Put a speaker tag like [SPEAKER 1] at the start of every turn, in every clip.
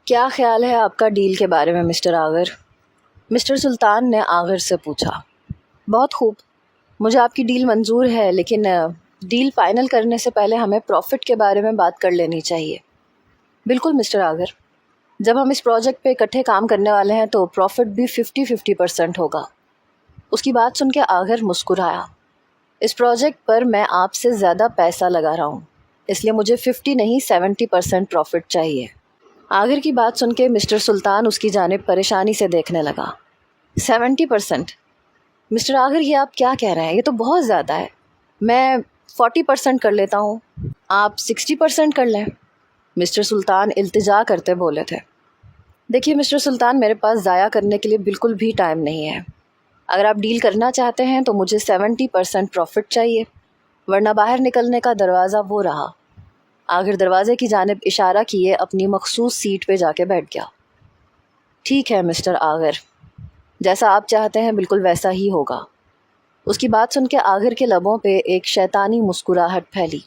[SPEAKER 1] کیا خیال ہے آپ کا ڈیل کے بارے میں مسٹر آغر؟ مسٹر سلطان نے آغر سے پوچھا۔ بہت خوب، مجھے آپ کی ڈیل منظور ہے، لیکن ڈیل فائنل کرنے سے پہلے ہمیں پروفٹ کے بارے میں بات کر لینی چاہیے۔ بالکل مسٹر آغر، جب ہم اس پروجیکٹ پہ اکٹھے کام کرنے والے ہیں تو پروفٹ بھی 50-50% ہوگا۔ اس کی بات سن کے آغر مسکرایا۔ اس پروجیکٹ پر میں آپ سے زیادہ پیسہ لگا رہا ہوں، اس لیے مجھے 50 نہیں 70% پروفٹ چاہیے۔ آغر کی بات سن کے مسٹر سلطان اس کی جانب پریشانی سے دیکھنے لگا۔ 70%؟ مسٹر آغر، یہ آپ کیا کہہ رہے ہیں؟ یہ تو بہت زیادہ ہے۔ میں 40% کر لیتا ہوں، آپ 60% کر لیں۔ مسٹر سلطان التجا کرتے بولے تھے۔ دیکھیے مسٹر سلطان، میرے پاس ضائع کرنے کے لیے بالکل بھی ٹائم نہیں ہے۔ اگر آپ ڈیل کرنا چاہتے ہیں تو مجھے 70% پروفٹ چاہیے، ورنہ باہر نکلنے کا دروازہ وہ رہا۔ آغر دروازے کی جانب اشارہ کیے اپنی مخصوص سیٹ پہ جا کے بیٹھ گیا۔ ٹھیک ہے مسٹر آغر، جیسا آپ چاہتے ہیں بالکل ویسا ہی ہوگا۔ اس کی بات سن کے آغر کے لبوں پہ ایک شیطانی مسکراہٹ پھیلی۔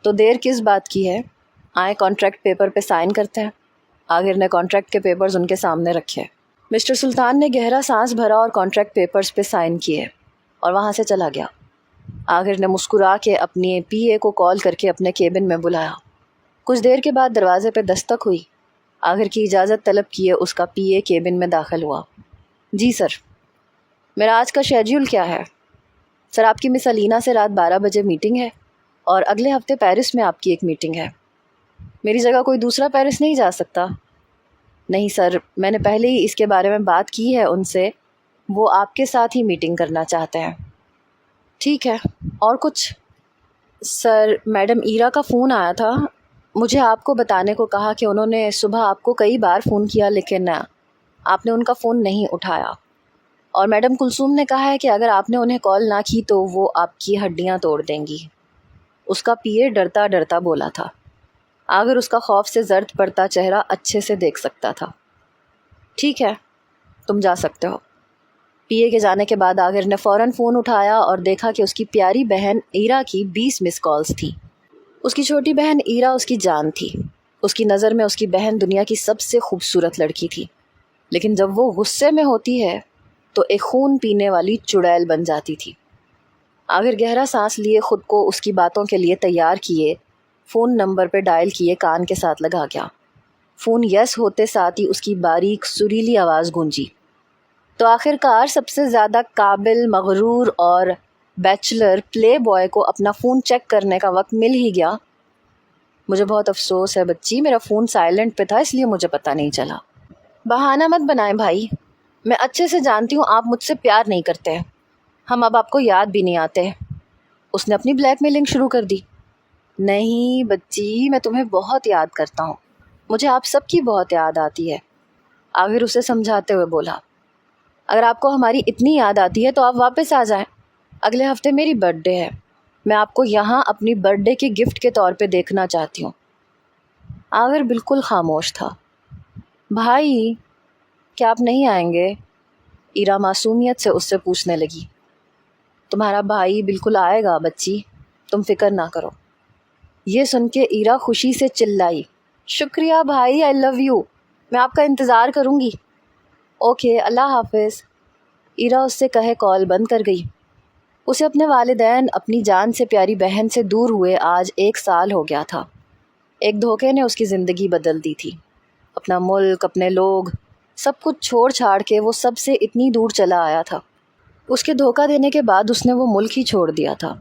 [SPEAKER 1] تو دیر کس بات کی ہے؟ آئیں کانٹریکٹ پیپر پہ سائن کرتے ہیں۔ آغر نے کانٹریکٹ کے پیپرز ان کے سامنے رکھے۔ مسٹر سلطان نے گہرا سانس بھرا اور کانٹریکٹ پیپرز پہ سائن کیے اور وہاں سے چلا گیا۔ آغر نے مسکرا کے اپنی پی اے کو کال کر کے اپنے کیبن میں بلایا۔ کچھ دیر کے بعد دروازے پہ دستک ہوئی۔ آغر کی اجازت طلب کیے اس کا پی اے کیبن میں داخل ہوا۔ جی سر۔ میرا آج کا شیڈیول کیا ہے؟ سر، آپ کی مس علینا سے رات 12 بجے میٹنگ ہے اور اگلے ہفتے پیرس میں آپ کی ایک میٹنگ ہے۔ میری جگہ کوئی دوسرا پیرس نہیں جا سکتا؟ نہیں سر، میں نے پہلے ہی اس کے بارے میں بات کی ہے ان سے، وہ آپ کے ساتھ ہی میٹنگ کرنا چاہتے ہیں۔ ٹھیک ہے، اور کچھ؟ سر، میڈم ایرا کا فون آیا تھا، مجھے آپ کو بتانے کو کہا کہ انہوں نے صبح آپ کو کئی بار فون کیا لیکن آپ نے ان کا فون نہیں اٹھایا، اور میڈم کلثوم نے کہا ہے کہ اگر آپ نے انہیں کال نہ کی تو وہ آپ کی ہڈیاں توڑ دیں گی۔ اس کا پی اے ڈرتا ڈرتا بولا تھا۔ آغر اس کا خوف سے زرد پڑتا چہرہ اچھے سے دیکھ سکتا تھا۔ ٹھیک ہے، تم جا سکتے ہو۔ پی اے کے جانے کے بعد آغر نے فوراً فون اٹھایا اور دیکھا کہ اس کی پیاری بہن ایرا کی 20 مس کالز تھیں۔ اس کی چھوٹی بہن ایرا اس کی جان تھی۔ اس کی نظر میں اس کی بہن دنیا کی سب سے خوبصورت لڑکی تھی، لیکن جب وہ غصے میں ہوتی ہے تو ایک خون پینے والی چڑیل بن جاتی تھی۔ آغر گہرا سانس لیے خود کو اس کی باتوں کے لیے تیار کیے، فون نمبر پہ ڈائل کیے، کان کے ساتھ لگا گیا۔ فون یس ہوتے ساتھ ہی اس کی باریک سریلی آواز گونجی۔ تو آخر کار سب سے زیادہ قابل، مغرور اور بیچلر پلے بوائے کو اپنا فون چیک کرنے کا وقت مل ہی گیا۔ مجھے بہت افسوس ہے بچی، میرا فون سائلنٹ پہ تھا اس لیے مجھے پتہ نہیں چلا۔ بہانہ مت بنائیں بھائی، میں اچھے سے جانتی ہوں آپ مجھ سے پیار نہیں کرتے، ہم اب آپ کو یاد بھی نہیں آتے۔ اس نے اپنی بلیک میلنگ شروع کر دی۔ نہیں بچی، میں تمہیں بہت یاد کرتا ہوں، مجھے آپ سب کی بہت یاد آتی ہے، آغر اسے سمجھاتے ہوئے بولا۔ اگر آپ کو ہماری اتنی یاد آتی ہے تو آپ واپس آ جائیں، اگلے ہفتے میری برتھ ڈے ہے، میں آپ کو یہاں اپنی برتھ ڈے کے گفٹ کے طور پہ دیکھنا چاہتی ہوں۔ آغر بالکل خاموش تھا۔ بھائی، کیا آپ نہیں آئیں گے؟ ایرا معصومیت سے اس سے پوچھنے لگی۔ تمہارا بھائی بالکل آئے گا بچی، تم فکر نہ کرو۔ یہ سن کے ایرا خوشی سے چلائی، شکریہ بھائی، آئی لو یو، میں آپ کا انتظار کروں گی۔ اوکے، اللہ حافظ۔ ایرا اس سے کہے کال بند کر گئی۔ اسے اپنے والدین، اپنی جان سے پیاری بہن سے دور ہوئے آج 1 سال ہو گیا تھا۔ ایک دھوکے نے اس کی زندگی بدل دی تھی۔ اپنا ملک، اپنے لوگ، سب کچھ چھوڑ چھاڑ کے وہ سب سے اتنی دور چلا آیا تھا۔ اس کے دھوکہ دینے کے بعد اس نے وہ ملک ہی چھوڑ دیا تھا۔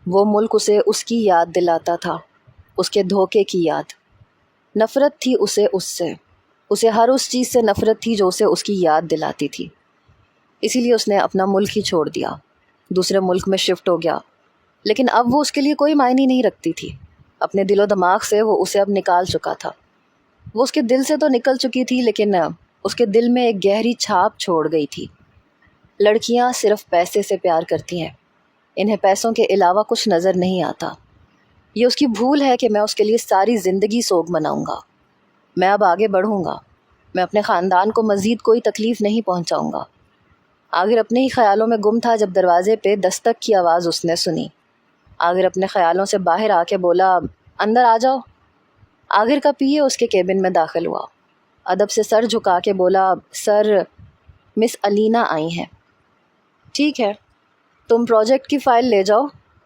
[SPEAKER 1] وہ ملک اسے اس کی یاد دلاتا تھا، اس کے دھوکے کی یاد۔ نفرت تھی اسے ہر اس چیز سے نفرت تھی جو اسے اس کی یاد دلاتی تھی۔ اسی لیے اس نے اپنا ملک ہی چھوڑ دیا، دوسرے ملک میں شفٹ ہو گیا۔ لیکن اب وہ اس کے لیے کوئی معنی نہیں رکھتی تھی۔ اپنے دل و دماغ سے وہ اسے اب نکال چکا تھا۔ وہ اس کے دل سے تو نکل چکی تھی لیکن اس کے دل میں ایک گہری چھاپ چھوڑ گئی تھی۔ لڑکیاں صرف پیسے سے پیار کرتی ہیں، انہیں پیسوں کے علاوہ کچھ نظر نہیں آتا۔ یہ اس کی بھول ہے کہ میں اس کے لیے ساری زندگی سوگ مناؤں گا۔ میں اب آگے بڑھوں گا، میں اپنے خاندان کو مزید کوئی تکلیف نہیں پہنچاؤں گا۔ آغر اپنے ہی خیالوں میں گم تھا جب دروازے پہ دستک کی آواز اس نے سنی۔ آغر اپنے خیالوں سے باہر آ کے بولا، اندر آ جاؤ۔ آغر کا پی اے اس کے کیبن میں داخل ہوا۔ ادب سے سر جھکا کے بولا، سر مس علینا آئی ہیں۔ ٹھیک ہے، تم پروجیکٹ کی فائل لے جاؤ،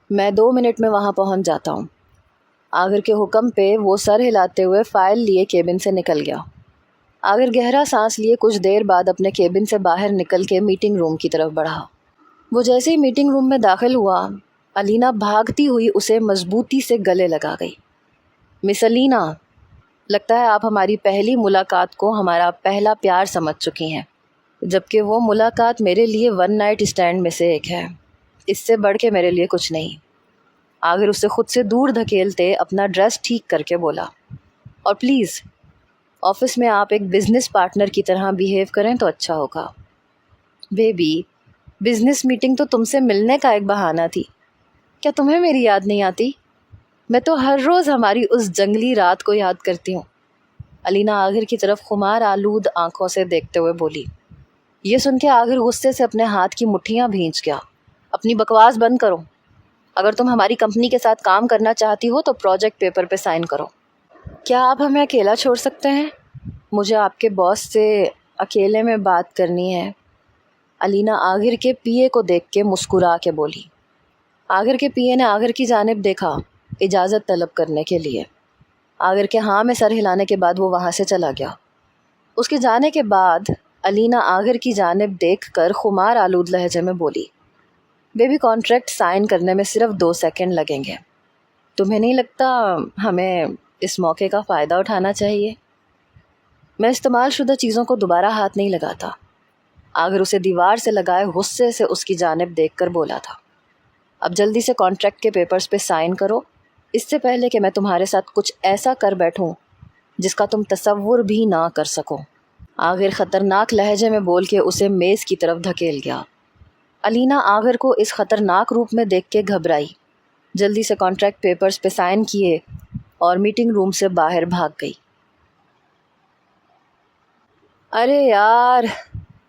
[SPEAKER 1] میں 2 منٹ میں وہاں پہنچ جاتا ہوں۔ عاگر کے حکم پہ وہ سر ہلاتے ہوئے فائل لیے کیبن سے نکل گیا۔ عاگر گہرا سانس لیے کچھ دیر بعد اپنے کیبن سے باہر نکل کے میٹنگ روم کی طرف بڑھا۔ وہ جیسے ہی میٹنگ روم میں داخل ہوا، علینا بھاگتی ہوئی اسے مضبوطی سے گلے لگا گئی۔ مس علینا، لگتا ہے آپ ہماری پہلی ملاقات کو ہمارا پہلا پیار سمجھ چکی ہیں، جبکہ وہ ملاقات میرے لیے 1 نائٹ اسٹینڈ میں سے ایک ہے، اس سے بڑھ کے میرے لیے کچھ نہیں۔ عاگر اسے خود سے دور دھکیلتے اپنا ڈریس ٹھیک کر کے بولا، اور پلیز آفس میں آپ ایک بزنس پارٹنر کی طرح بیہیو کریں تو اچھا ہوگا۔ بیبی، بزنس میٹنگ تو تم سے ملنے کا ایک بہانہ تھی، کیا تمہیں میری یاد نہیں آتی؟ میں تو ہر روز ہماری اس جنگلی رات کو یاد کرتی ہوں۔ علینا عاگر کی طرف خمار آلود آنکھوں سے دیکھتے ہوئے بولی۔ یہ سن کے عاگر غصے سے اپنے ہاتھ کی مٹھیاں بھینچ گیا۔ اپنی بکواس بند کرو، اگر تم ہماری کمپنی کے ساتھ کام کرنا چاہتی ہو تو پروجیکٹ پیپر پہ سائن کرو۔ کیا آپ ہمیں اکیلا چھوڑ سکتے ہیں؟ مجھے آپ کے باس سے اکیلے میں بات کرنی ہے۔ علینا عاگر کے پی اے کو دیکھ کے مسکرا کے بولی۔ عاگر کے پی اے نے عاگر کی جانب دیکھا، اجازت طلب کرنے کے لیے۔ عاگر کے ہاں میں سر ہلانے کے بعد وہ وہاں سے چلا گیا۔ اس کے جانے کے بعد علینا عاگر کی جانب دیکھ کر خمار آلود لہجے میں بولی، بیبی کانٹریکٹ سائن کرنے میں صرف 2 سیکنڈ لگیں گے، تمہیں نہیں لگتا ہمیں اس موقع کا فائدہ اٹھانا چاہیے؟ میں استعمال شدہ چیزوں کو دوبارہ ہاتھ نہیں لگاتا۔ عاگر اسے دیوار سے لگائے غصے سے اس کی جانب دیکھ کر بولا تھا۔ اب جلدی سے کانٹریکٹ کے پیپرز پہ سائن کرو، اس سے پہلے کہ میں تمہارے ساتھ کچھ ایسا کر بیٹھوں جس کا تم تصور بھی نہ کر سکو۔ عاگر خطرناک لہجے میں بول کے اسے میز کی طرف دھکیل گیا۔ علینا عاگر کو اس خطرناک روپ میں دیکھ کے گھبرائی، جلدی سے کانٹریکٹ پیپرز پہ سائن کیے اور میٹنگ روم سے باہر بھاگ گئی۔ ارے یار،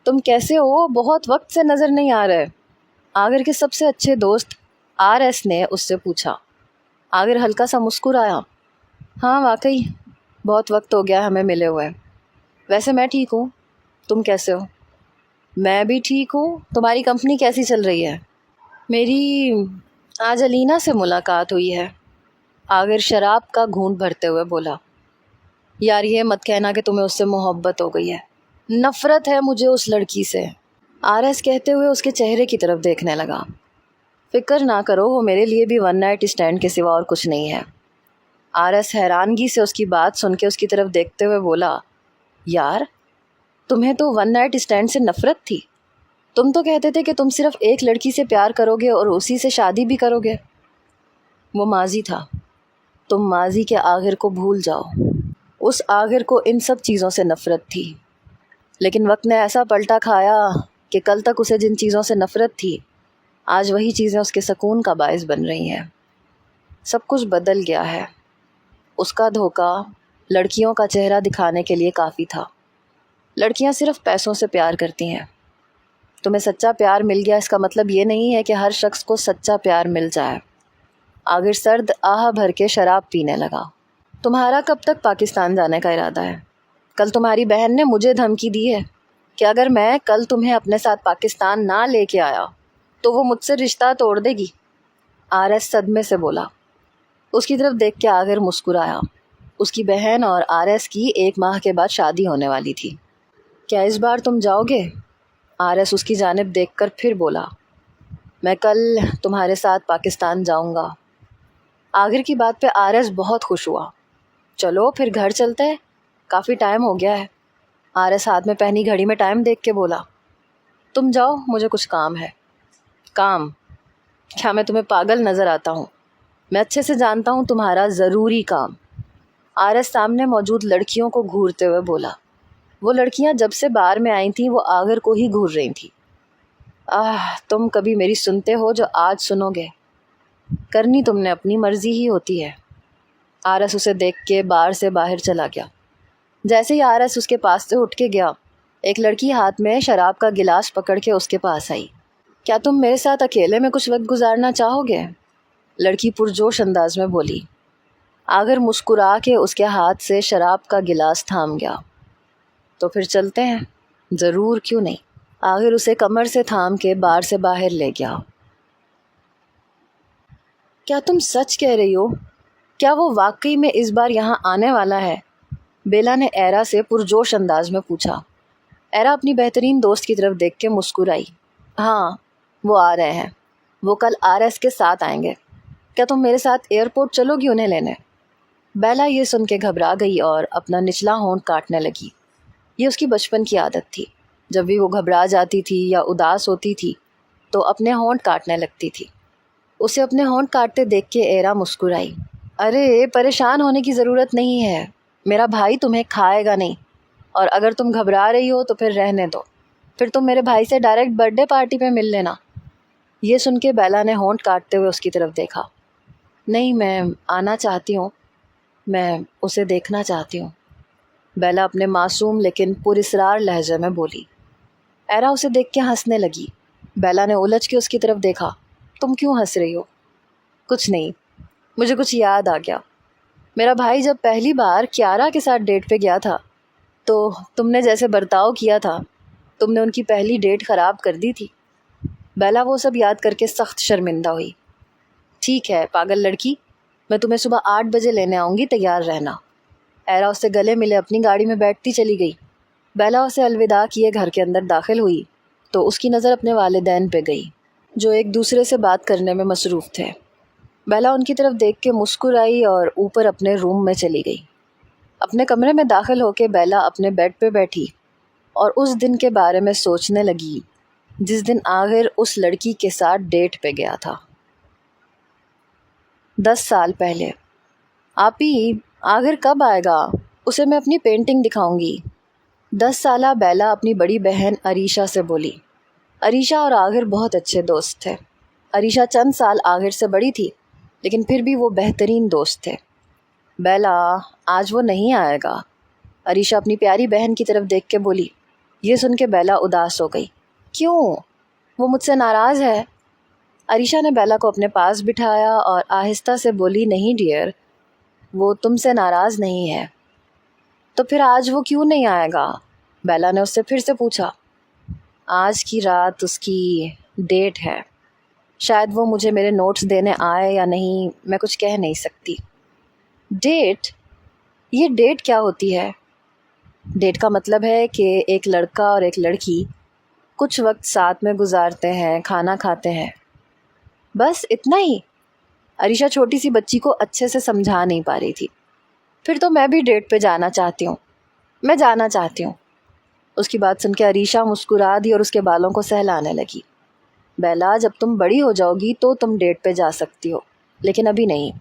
[SPEAKER 1] تم کیسے ہو؟ بہت وقت سے نظر نہیں آ رہے۔ عاگر کے سب سے اچھے دوست آر ایس نے اس سے پوچھا۔ عاگر ہلکا سا مسکرایا، ہاں واقعی بہت وقت ہو گیا ہمیں ملے ہوئے۔ ویسے میں ٹھیک ہوں، تم کیسے ہو؟ میں بھی ٹھیک ہوں۔ تمہاری کمپنی کیسی چل رہی ہے؟ میری آج علینا سے ملاقات ہوئی ہے۔ عاگر شراب کا گھونٹ بھرتے ہوئے بولا، یار یہ مت کہنا کہ تمہیں اس سے محبت ہو گئی ہے، نفرت ہے مجھے اس لڑکی سے۔ آر ایس کہتے ہوئے اس کے چہرے کی طرف دیکھنے لگا۔ فکر نہ کرو، وہ میرے لیے بھی 1 نائٹ اسٹینڈ کے سوا اور کچھ نہیں ہے۔ آر ایس حیرانگی سے اس کی بات سن کے اس کی طرف دیکھتے ہوئے بولا، یار تمہیں تو 1 نائٹ اسٹینڈ سے نفرت تھی، تم تو کہتے تھے کہ تم صرف ایک لڑکی سے پیار کرو گے اور اسی سے شادی بھی کرو گے۔ وہ ماضی تھا، تم ماضی کے عاگر کو بھول جاؤ۔ اس عاگر کو ان سب چیزوں سے نفرت تھی، لیکن وقت نے ایسا پلٹا کھایا کہ کل تک اسے جن چیزوں سے نفرت تھی، آج وہی چیزیں اس کے سکون کا باعث بن رہی ہیں۔ سب کچھ بدل گیا ہے۔ اس کا دھوکہ لڑکیوں کا چہرہ دکھانے کے لیے کافی تھا۔ لڑکیاں صرف پیسوں سے پیار کرتی ہیں۔ تمہیں سچا پیار مل گیا، اس کا مطلب یہ نہیں ہے کہ ہر شخص کو سچا پیار مل جائے۔ عاگر سرد آہ بھر کے شراب پینے لگا۔ تمہارا کب تک پاکستان جانے کا ارادہ ہے؟ کل تمہاری بہن نے مجھے دھمکی دی ہے کہ اگر میں کل تمہیں اپنے ساتھ پاکستان نہ لے کے آیا تو وہ مجھ سے رشتہ توڑ دے گی۔ آر ایس صدمے سے بولا۔ اس کی طرف دیکھ کے عاگر مسکرایا۔ اس کی بہن اور آر ایس کی 1 ماہ کے بعد شادی ہونے والی تھی۔ کیا اس بار تم جاؤ گے؟ آر ایس اس کی جانب دیکھ کر پھر بولا، میں کل تمہارے ساتھ پاکستان جاؤں گا۔ عاگر کی بات پہ آر ایس بہت خوش ہوا۔ چلو پھر گھر چلتے ہیں، کافی ٹائم ہو گیا ہے۔ آر ایس ہاتھ میں پہنی گھڑی میں ٹائم دیکھ کے بولا، تم جاؤ، مجھے کچھ کام ہے۔ کام؟ کیا میں تمہیں پاگل نظر آتا ہوں؟ میں اچھے سے جانتا ہوں تمہارا ضروری کام۔ آر ایس سامنے موجود لڑکیوں کو گھورتے ہوئے بولا۔ وہ لڑکیاں جب سے بار میں آئی تھیں وہ عاگر کو ہی گھور رہی تھیں۔ تم کبھی میری سنتے ہو جو آج سنو گے؟ کرنی تم نے اپنی مرضی ہی ہوتی ہے۔ آر ایس اسے دیکھ کے بار سے باہر چلا گیا۔ جیسے ہی آر ایس اس کے پاس سے اٹھ کے گیا، ایک لڑکی ہاتھ میں شراب کا گلاس پکڑ کے اس کے پاس آئی۔ کیا تم میرے ساتھ اکیلے میں کچھ وقت گزارنا چاہو گے؟ لڑکی پرجوش انداز میں بولی۔ عاگر مسکرا کے اس کے ہاتھ سے شراب کا گلاس تھام گیا۔ تو پھر چلتے ہیں۔ ضرور، کیوں نہیں۔ آخر اسے کمر سے تھام کے بار سے باہر لے گیا۔ کیا تم سچ کہہ رہی ہو؟ کیا وہ واقعی میں اس بار یہاں آنے والا ہے؟ بیلا نے ایرا سے پرجوش انداز میں پوچھا۔ ایرا اپنی بہترین دوست کی طرف دیکھ کے مسکرائی۔ ہاں، وہ آ رہے ہیں۔ وہ کل RS کے ساتھ آئیں گے۔ کیا تم میرے ساتھ ایئرپورٹ چلو گی انہیں لینے؟ بیلا یہ سن کے گھبرا گئی اور اپنا نچلا ہونٹ کاٹنے لگی۔ یہ اس کی بچپن کی عادت تھی۔ جب بھی وہ گھبرا جاتی تھی یا اداس ہوتی تھی تو اپنے ہونٹ کاٹنے لگتی تھی۔ اسے اپنے ہونٹ کاٹتے دیکھ کے ایرا مسکرائی۔ ارے پریشان ہونے کی ضرورت نہیں ہے، میرا بھائی تمہیں کھائے گا نہیں، اور اگر تم گھبرا رہی ہو تو پھر رہنے دو، پھر تم میرے بھائی سے ڈائریکٹ برتھ ڈے پارٹی پہ مل لینا۔ یہ سن کے بیلا نے ہونٹ کاٹتے ہوئے اس کی طرف دیکھا۔ نہیں، میں آنا چاہتی ہوں، میں اسے دیکھنا چاہتی ہوں، بیلا اپنے معصوم لیکن پراسرار لہجے میں بولی۔ ایرا اسے دیکھ کے ہنسنے لگی۔ بیلا نے الجھ کے اس کی طرف دیکھا۔ تم کیوں ہنس رہی ہو؟ کچھ نہیں، مجھے کچھ یاد آ گیا۔ میرا بھائی جب پہلی بار کیارا کے ساتھ ڈیٹ پہ گیا تھا تو تم نے جیسے برتاؤ کیا تھا، تم نے ان کی پہلی ڈیٹ خراب کر دی تھی۔ بیلا وہ سب یاد کر کے سخت شرمندہ ہوئی۔ ٹھیک ہے پاگل لڑکی، میں تمہیں صبح 8 بجے لینے آؤں گی، تیار رہنا۔ ایرا اس سے گلے ملے اپنی گاڑی میں بیٹھتی چلی گئی۔ بیلا اسے الوداع کیے گھر کے اندر داخل ہوئی تو اس کی نظر اپنے والدین پہ گئی جو ایک دوسرے سے بات کرنے میں مصروف تھے۔ بیلا ان کی طرف دیکھ کے مسکرائی اور اوپر اپنے روم میں چلی گئی۔ اپنے کمرے میں داخل ہو کے بیلا اپنے بیڈ پہ بیٹھی اور اس دن کے بارے میں سوچنے لگی جس دن آخر اس لڑکی کے ساتھ ڈیٹ پہ گیا تھا۔ 10 سال پہلے۔ آپی، آخر کب آئے گا؟ اسے میں اپنی پینٹنگ دکھاؤں گی۔ 10 سالہ بیلا اپنی بڑی بہن عریشہ سے بولی۔ عریشہ اور آخر بہت اچھے دوست تھے۔ عریشہ چند سال آخر سے بڑی تھی لیکن پھر بھی وہ بہترین دوست تھے۔ بیلا، آج وہ نہیں آئے گا، عریشہ اپنی پیاری بہن کی طرف دیکھ کے بولی۔ یہ سن کے بیلا اداس ہو گئی۔ کیوں؟ وہ مجھ سے ناراض ہے؟ عریشہ نے بیلا کو اپنے پاس بٹھایا اور آہستہ سے بولی، نہیں ڈیئر، وہ تم سے ناراض نہیں ہے۔ تو پھر آج وہ کیوں نہیں آئے گا؟ بیلا نے اس سے پھر سے پوچھا۔ آج کی رات اس کی ڈیٹ ہے، شاید وہ مجھے میرے نوٹس دینے آئے یا نہیں، میں کچھ کہہ نہیں سکتی۔ ڈیٹ؟ یہ ڈیٹ کیا ہوتی ہے؟ ڈیٹ کا مطلب ہے کہ ایک لڑکا اور ایک لڑکی کچھ وقت ساتھ میں گزارتے ہیں، کھانا کھاتے ہیں، بس اتنا ہی۔ عریشہ چھوٹی سی بچی کو اچھے سے سمجھا نہیں پا رہی تھی۔ پھر تو میں بھی ڈیٹ پہ جانا چاہتی ہوں، میں جانا چاہتی ہوں۔ اس کی بات سن کے عریشہ مسکرا دی اور اس کے بالوں کو سہلانے لگی۔ بیلا، جب تم بڑی ہو جاؤ گی تو تم ڈیٹ پہ جا سکتی ہو، لیکن ابھی نہیں۔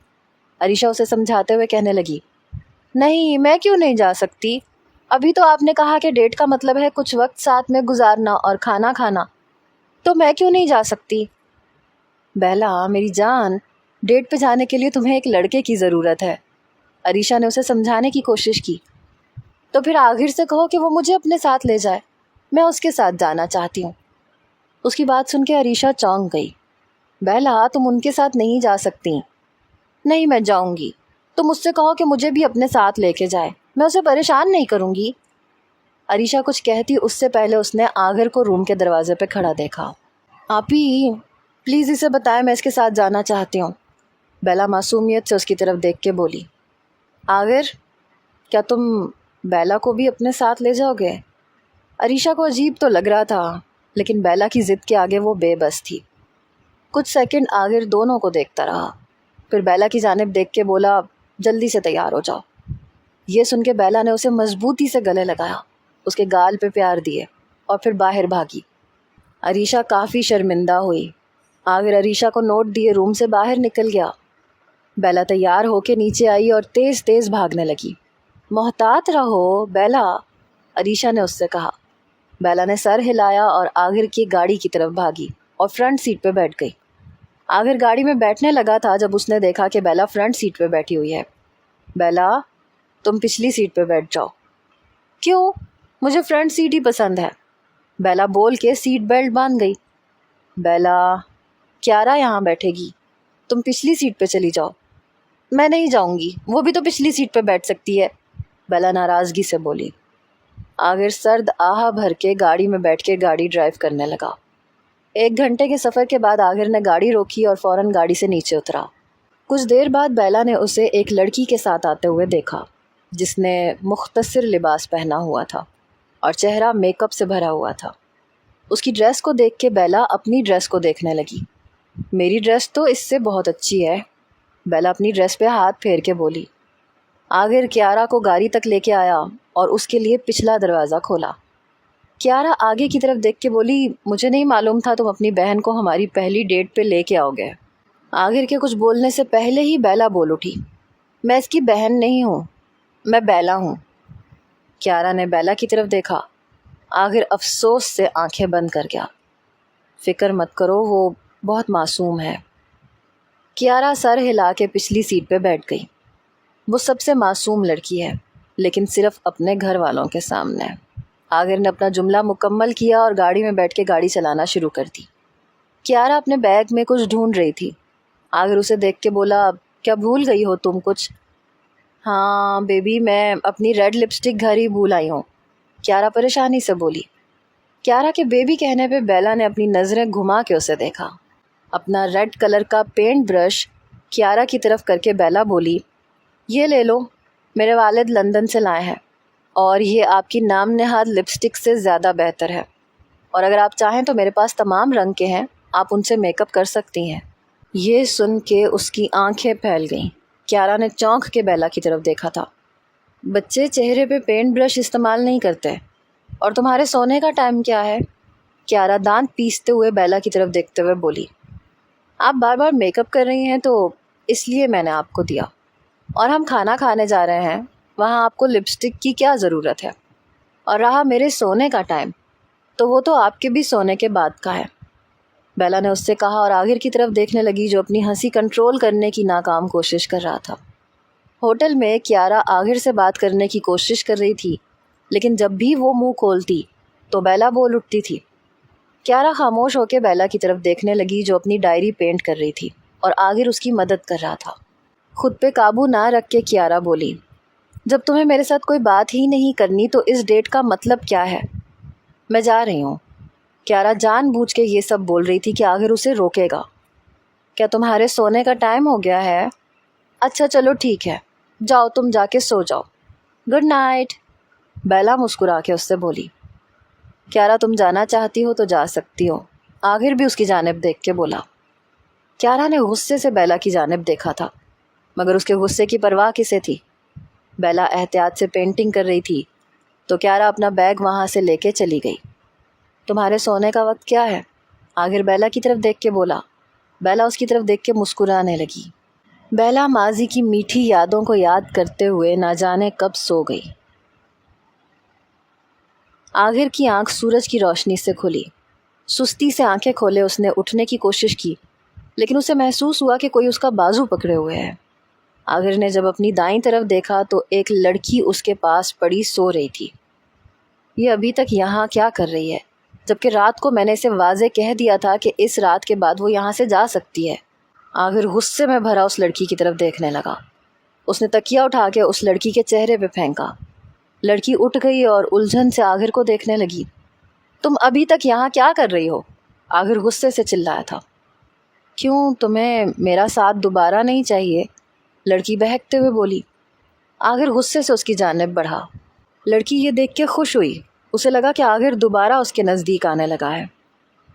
[SPEAKER 1] عریشہ اسے سمجھاتے ہوئے کہنے لگی۔ نہیں، میں کیوں نہیں جا سکتی؟ ابھی تو آپ نے کہا کہ ڈیٹ کا مطلب ہے کچھ وقت ساتھ میں گزارنا اور کھانا کھانا، تو میں کیوں نہیں جا سکتی؟ بیلا میری جان، ڈیٹ پہ جانے کے لیے تمہیں ایک لڑکے کی ضرورت ہے۔ عریشہ نے اسے سمجھانے کی کوشش کی۔ تو پھر آخر سے کہو کہ وہ مجھے اپنے ساتھ لے جائے، میں اس کے ساتھ جانا چاہتی ہوں۔ اس کی بات سن کے عریشہ چونک گئی۔ بیلا، تم ان کے ساتھ نہیں جا سکتی۔ نہیں، میں جاؤں گی، تم مجھ سے کہو کہ مجھے بھی اپنے ساتھ لے کے جائے، میں اسے پریشان نہیں کروں گی۔ عریشہ کچھ کہتی اس سے پہلے اس نے آغر کو روم کے دروازے پہ کھڑا دیکھا۔ آپی پلیز اسے بتائیں میں اس کے ساتھ جانا چاہتی ہوں، بیلا معصومیت سے اس کی طرف دیکھ کے بولی۔ آغر، کیا تم بیلا کو بھی اپنے ساتھ لے جاؤ گے؟ عریشہ کو عجیب تو لگ رہا تھا لیکن بیلا کی ضد کے آگے وہ بے بس تھی۔ کچھ سیکنڈ آغر دونوں کو دیکھتا رہا، پھر بیلا کی جانب دیکھ کے بولا، جلدی سے تیار ہو جاؤ۔ یہ سن کے بیلا نے اسے مضبوطی سے گلے لگایا، اس کے گال پہ پیار دیے اور پھر باہر بھاگی۔ عریشہ کافی شرمندہ ہوئی۔ آغر عریشہ کو نوٹ دیے روم سے باہر نکل گیا۔ بیلا تیار ہو کے نیچے آئی اور تیز تیز بھاگنے لگی۔ محتاط رہو بیلا، عریشہ نے اس سے کہا۔ بیلا نے سر ہلایا اور آغر کی گاڑی کی طرف بھاگی اور فرنٹ سیٹ پہ بیٹھ گئی۔ آغر گاڑی میں بیٹھنے لگا تھا جب اس نے دیکھا کہ بیلا فرنٹ سیٹ پہ بیٹھی ہوئی ہے۔ بیلا، تم پچھلی سیٹ پہ بیٹھ جاؤ۔ کیوں؟ مجھے فرنٹ سیٹ ہی پسند ہے، بیلا بول کے سیٹ بیلٹ باندھ گئی۔ بیلا، کیارا یہاں بیٹھے گی، تم پچھلی سیٹ پہ چلی جاؤ۔ میں نہیں جاؤں گی، وہ بھی تو پچھلی سیٹ پہ بیٹھ سکتی ہے، بیلا ناراضگی سے بولی۔ آغر سرد آہا بھر کے گاڑی میں بیٹھ کے گاڑی ڈرائیو کرنے لگا۔ 1 گھنٹے کے سفر کے بعد آغر نے گاڑی روکی اور فوراً گاڑی سے نیچے اترا۔ کچھ دیر بعد بیلا نے اسے ایک لڑکی کے ساتھ آتے ہوئے دیکھا جس نے مختصر لباس پہنا ہوا تھا اور چہرہ میک اپ سے بھرا ہوا تھا۔ اس کی ڈریس کو دیکھ کے بیلا اپنی ڈریس کو دیکھنے لگی۔ میری ڈریس تو اس سے بہت اچھی ہے، بیلا اپنی ڈریس پہ ہاتھ پھیر کے بولی۔ آغر کیارا کو گاڑی تک لے کے آیا اور اس کے لیے پچھلا دروازہ کھولا۔ کیارا آگے کی طرف دیکھ کے بولی، مجھے نہیں معلوم تھا تم اپنی بہن کو ہماری پہلی ڈیٹ پہ لے کے آؤ گے۔ آغر کے کچھ بولنے سے پہلے ہی بیلا بول اٹھی، میں اس کی بہن نہیں ہوں، میں بیلا ہوں۔ کیارا نے بیلا کی طرف دیکھا۔ آغر افسوس سے آنکھیں بند کر گیا۔ فکر مت کرو، وہ بہت معصوم ہے۔ کیارا سر ہلا کے پچھلی سیٹ پہ بیٹھ گئی۔ وہ سب سے معصوم لڑکی ہے، لیکن صرف اپنے گھر والوں کے سامنے۔ آغر نے اپنا جملہ مکمل کیا اور گاڑی میں بیٹھ کے گاڑی چلانا شروع کر دی۔ کیارا اپنے بیگ میں کچھ ڈھونڈ رہی تھی۔ آغر اسے دیکھ کے بولا، کیا بھول گئی ہو تم کچھ؟ ہاں بیبی، میں اپنی ریڈ لپسٹک گھر ہی بھول آئی ہوں، کیارا پریشانی سے بولی۔ کیارا کے بیبی کہنے پہ بیلا نے اپنی نظریں گھما کے اسے دیکھا۔ اپنا ریڈ کلر کا پینٹ برش کیارا کی طرف کر کے بیلا بولی، یہ لے لو، میرے والد لندن سے لائے ہیں اور یہ آپ کی نام نہاد لپسٹک سے زیادہ بہتر ہے، اور اگر آپ چاہیں تو میرے پاس تمام رنگ کے ہیں، آپ ان سے میک اپ کر سکتی ہیں۔ یہ سن کے اس کی آنکھیں پھیل گئیں۔ کیارا نے چونک کے بیلا کی طرف دیکھا تھا۔ بچے چہرے پہ پینٹ برش استعمال نہیں کرتے، اور تمہارے سونے کا ٹائم کیا ہے؟ کیارا دانت پیستے ہوئے بیلا کی طرف دیکھتے ہوئے بولی، آپ بار بار میک اپ کر رہی ہیں تو اس لیے میں نے آپ کو دیا، اور ہم کھانا کھانے جا رہے ہیں، وہاں آپ کو لپسٹک کی کیا ضرورت ہے؟ اور رہا میرے سونے کا ٹائم، تو وہ تو آپ کے بھی سونے کے بعد کا ہے، بیلا نے اس سے کہا اور آغر کی طرف دیکھنے لگی جو اپنی ہنسی کنٹرول کرنے کی ناکام کوشش کر رہا تھا۔ ہوٹل میں کیارا آغر سے بات کرنے کی کوشش کر رہی تھی، لیکن جب بھی وہ منہ کھولتی تو بیلا بول اٹھتی تھی۔ کیارا خاموش ہو کے بیلا کی طرف دیکھنے لگی جو اپنی ڈائری پینٹ کر رہی تھی اور آغر اس کی مدد کر رہا تھا۔ خود پہ قابو نہ رکھ کے کیارا بولی، جب تمہیں میرے ساتھ کوئی بات ہی نہیں کرنی تو اس ڈیٹ کا مطلب کیا ہے؟ میں جا رہی ہوں۔ کیارا جان بوجھ کے یہ سب بول رہی تھی کہ آغر اسے روکے گا۔ کیا تمہارے سونے کا ٹائم ہو گیا ہے؟ اچھا چلو ٹھیک ہے، جاؤ تم جا کے سو جاؤ، گڈ نائٹ، بیلا مسکرا کے اس سے بولی۔ کیارا تم جانا چاہتی ہو تو جا سکتی ہو، آغر بھی اس کی جانب دیکھ کے بولا۔ کیارا نے غصے سے بیلا کی جانب دیکھا تھا، مگر اس کے غصے کی پرواہ کسے تھی؟ بیلا احتیاط سے پینٹنگ کر رہی تھی تو کیارا اپنا بیگ وہاں سے لے کے چلی گئی۔ تمہارے سونے کا وقت کیا ہے؟ آغر بیلا کی طرف دیکھ کے بولا۔ بیلا اس کی طرف دیکھ کے مسکرانے لگی۔ بیلا ماضی کی میٹھی یادوں کو یاد کرتے ہوئے نہ جانے کب سو گئی۔ آغر کی آنکھ سورج کی روشنی سے کھلی۔ سستی سے آنکھیں کھولے اس نے اٹھنے کی کوشش کی، لیکن اسے محسوس ہوا کہ کوئی اس کا بازو پکڑے ہوئے ہے۔ آغر نے جب اپنی دائیں طرف دیکھا تو ایک لڑکی اس کے پاس پڑی سو رہی تھی۔ یہ ابھی تک یہاں کیا کر رہی ہے، جبکہ رات کو میں نے اسے واضح کہہ دیا تھا کہ اس رات کے بعد وہ یہاں سے جا سکتی ہے۔ آغر غصے میں بھرا اس لڑکی کی طرف دیکھنے لگا۔ اس نے تکیہ اٹھا کے اس لڑکی کے چہرے پہ پھینکا۔ لڑکی اٹھ گئی اور الجھن سے آغر کو دیکھنے لگی۔ تم ابھی تک یہاں کیا کر رہی ہو؟ آغر غصے سے چلایا تھا۔ کیوں، تمہیں میرا ساتھ دوبارہ نہیں چاہیے؟ لڑکی بہکتے ہوئے بولی۔ آغر غصے سے اس کی جانب بڑھا۔ لڑکی یہ دیکھ کے خوش ہوئی، اسے لگا کہ آغر دوبارہ اس کے نزدیک آنے لگا ہے،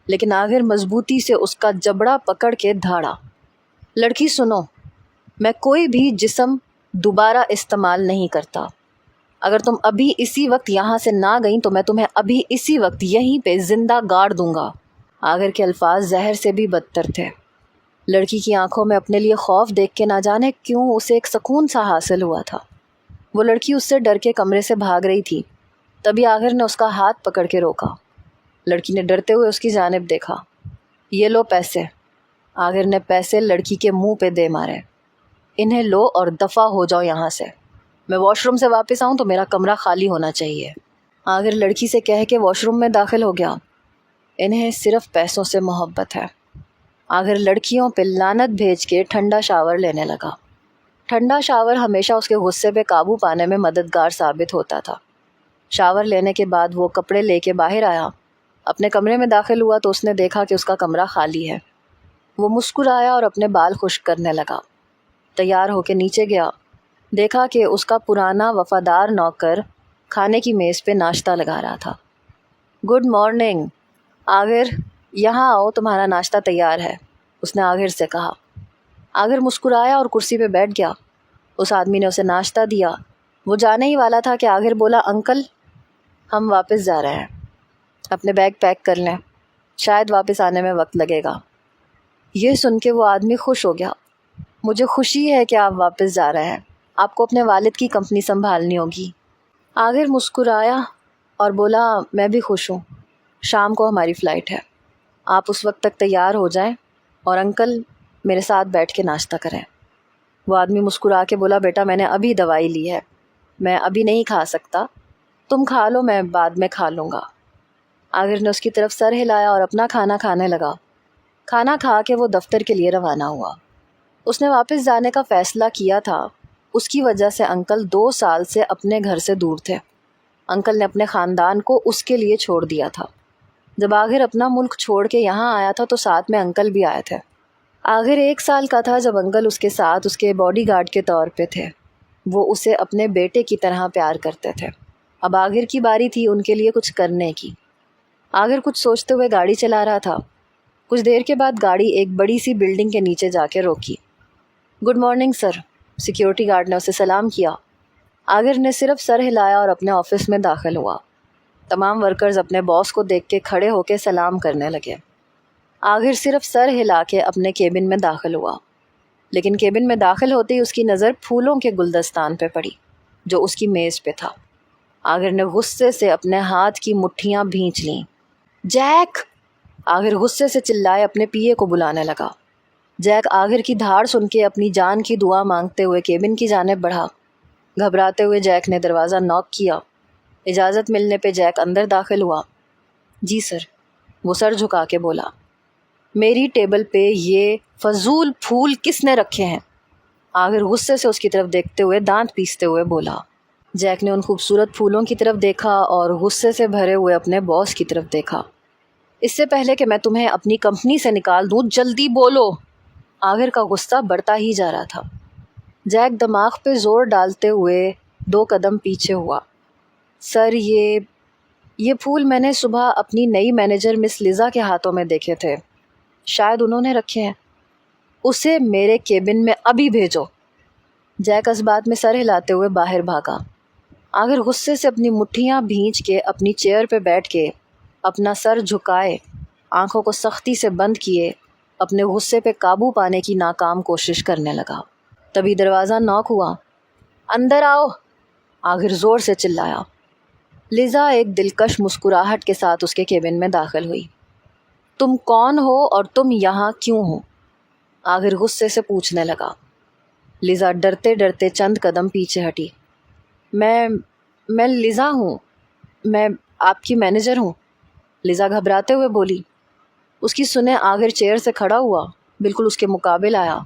[SPEAKER 1] لیکن آغر مضبوطی سے اس کا جبڑا پکڑ کے دھاڑا۔ لڑکی سنو، میں کوئی بھی جسم دوبارہ استعمال نہیں کرتا۔ اگر تم ابھی اسی وقت یہاں سے نہ گئیں تو میں تمہیں ابھی اسی وقت یہیں پہ زندہ گاڑ دوں گا۔ آغر کے الفاظ زہر سے بھی بدتر تھے۔ لڑکی کی آنکھوں میں اپنے لیے خوف دیکھ کے نہ جانے کیوں اسے ایک سکون سا حاصل ہوا تھا۔ وہ لڑکی اس سے ڈر کے کمرے سے بھاگ رہی تھی، تبھی آغر نے اس کا ہاتھ پکڑ کے روکا۔ لڑکی نے ڈرتے ہوئے اس کی جانب دیکھا۔ یہ لو پیسے۔ آغر نے پیسے لڑکی کے منہ پہ دے مارے۔ انہیں لو اور دفع ہو جاؤ یہاں سے، میں واش روم سے واپس آؤں تو میرا کمرہ خالی ہونا چاہیے۔ آغر لڑکی سے کہہ کے واش روم میں داخل ہو گیا۔ انہیں صرف پیسوں سے محبت ہے۔ آغر لڑکیوں پہ لعنت بھیج کے ٹھنڈا شاور لینے لگا۔ ٹھنڈا شاور ہمیشہ اس کے غصے پہ قابو پانے میں مددگار ثابت ہوتا تھا۔ شاور لینے کے بعد وہ کپڑے لے کے باہر آیا. اپنے کمرے میں داخل ہوا تو اس نے دیکھا کہ اس کا کمرہ خالی ہے. وہ مسکرایا اور اپنے بال خشک کرنے لگا. تیار ہو کے نیچے گیا. دیکھا کہ اس کا پرانا وفادار نوکر کھانے کی میز پہ ناشتہ لگا رہا تھا. گڈ مارننگ آغر، یہاں آؤ، تمہارا ناشتہ تیار ہے، اس نے آغر سے کہا. آغر مسکرایا اور کرسی پہ بیٹھ گیا. اس آدمی نے اسے ناشتہ دیا. وہ جانے ہی والا تھا کہ آغر بولا، انکل ہم واپس جا رہے ہیں، اپنے بیگ پیک کر لیں، شاید واپس آنے میں وقت لگے گا. یہ سن کے وہ آدمی خوش ہو گیا. مجھے خوشی ہے کہ آپ واپس جا رہے ہیں، آپ کو اپنے والد کی کمپنی سنبھالنی ہوگی. آغر مسکرایا اور بولا، میں بھی خوش ہوں، شام کو ہماری فلائٹ ہے، آپ اس وقت تک تیار ہو جائیں اور انکل میرے ساتھ بیٹھ کے ناشتہ کریں. وہ آدمی مسکرا کے بولا، بیٹا میں نے ابھی دوائی لی ہے، میں ابھی نہیں کھا سکتا، تم کھا لو، میں بعد میں کھا لوں گا. آغر نے اس کی طرف سر ہلایا اور اپنا کھانا کھانے لگا. کھانا کھا کے وہ دفتر کے لیے روانہ ہوا. اس نے واپس جانے کا فیصلہ کیا تھا. اس کی وجہ سے انکل 2 سال سے اپنے گھر سے دور تھے. انکل نے اپنے خاندان کو اس کے لیے چھوڑ دیا تھا. جب آغر اپنا ملک چھوڑ کے یہاں آیا تھا تو ساتھ میں انکل بھی آئے تھے. آغر 1 سال کا تھا جب انکل اس کے ساتھ اس کے باڈی گارڈ کے طور پہ تھے. وہ اسے اپنے بیٹے کی طرح پیار کرتے تھے. اب آغر کی باری تھی ان کے لیے کچھ کرنے کی. آغر کچھ سوچتے ہوئے گاڑی چلا رہا تھا. کچھ دیر کے بعد گاڑی ایک بڑی سی بلڈنگ کے نیچے جا کے روکی. Good morning sir, security guard نے اسے سلام کیا. آغر نے صرف سر ہلایا اور اپنے آفس میں داخل ہوا. تمام ورکرز اپنے باس کو دیکھ کے کھڑے ہو کے سلام کرنے لگے. آغر صرف سر ہلا کے اپنے کیبن میں داخل ہوا. لیکن کیبن میں داخل ہوتے ہی اس کی نظر پھولوں کے گلدستان پہ پڑی جو اس کی میز پہ تھا. آغر نے غصے سے اپنے ہاتھ کی مٹھیاں بھینچ لیں. جیک! آغر غصے سے چلائے اپنے پی اے کو بلانے لگا. جیک آغر کی دھاڑ سن کے اپنی جان کی دعا مانگتے ہوئے کیبن کی جانب بڑھا. گھبراتے ہوئے جیک نے دروازہ ناک کیا. اجازت ملنے پہ جیک اندر داخل ہوا. جی سر، وہ سر جھکا کے بولا. میری ٹیبل پہ یہ فضول پھول کس نے رکھے ہیں؟ آغر غصے سے اس کی طرف دیکھتے ہوئے دانت پیستے ہوئے بولا. جیک نے ان خوبصورت پھولوں کی طرف دیکھا اور غصے سے بھرے ہوئے اپنے باس کی طرف دیکھا. اس سے پہلے کہ میں تمہیں اپنی کمپنی سے نکال دوں جلدی بولو. آغر کا غصہ بڑھتا ہی جا رہا تھا. جیک دماغ پہ زور ڈالتے ہوئے 2 قدم پیچھے ہوا. سر یہ پھول میں نے صبح اپنی نئی مینیجر مس لیزا کے ہاتھوں میں دیکھے تھے، شاید انہوں نے رکھے ہیں. اسے میرے کیبن میں ابھی بھیجو. جیک اس بات میں سر ہلاتے ہوئے باہر بھاگا. آغر غصے سے اپنی مٹھیاں بھینچ کے اپنی چیئر پہ بیٹھ کے اپنا سر جھکائے، آنکھوں کو سختی سے بند کیے، اپنے غصے پہ قابو پانے کی ناکام کوشش کرنے لگا. تبھی دروازہ ناک ہوا. اندر آؤ، آغر زور سے چلایا. لیزا ایک دلکش مسکراہٹ کے ساتھ اس کے کیبن میں داخل ہوئی. تم کون ہو اور تم یہاں کیوں ہو؟ آغر غصے سے پوچھنے لگا. لیزا ڈرتے ڈرتے چند قدم پیچھے ہٹی. میں لیزا ہوں، میں آپ کی مینیجر ہوں، لیزا گھبراتے ہوئے بولی. اس کی سنے آغر چیئر سے کھڑا ہوا، بالکل اس کے مقابل آیا.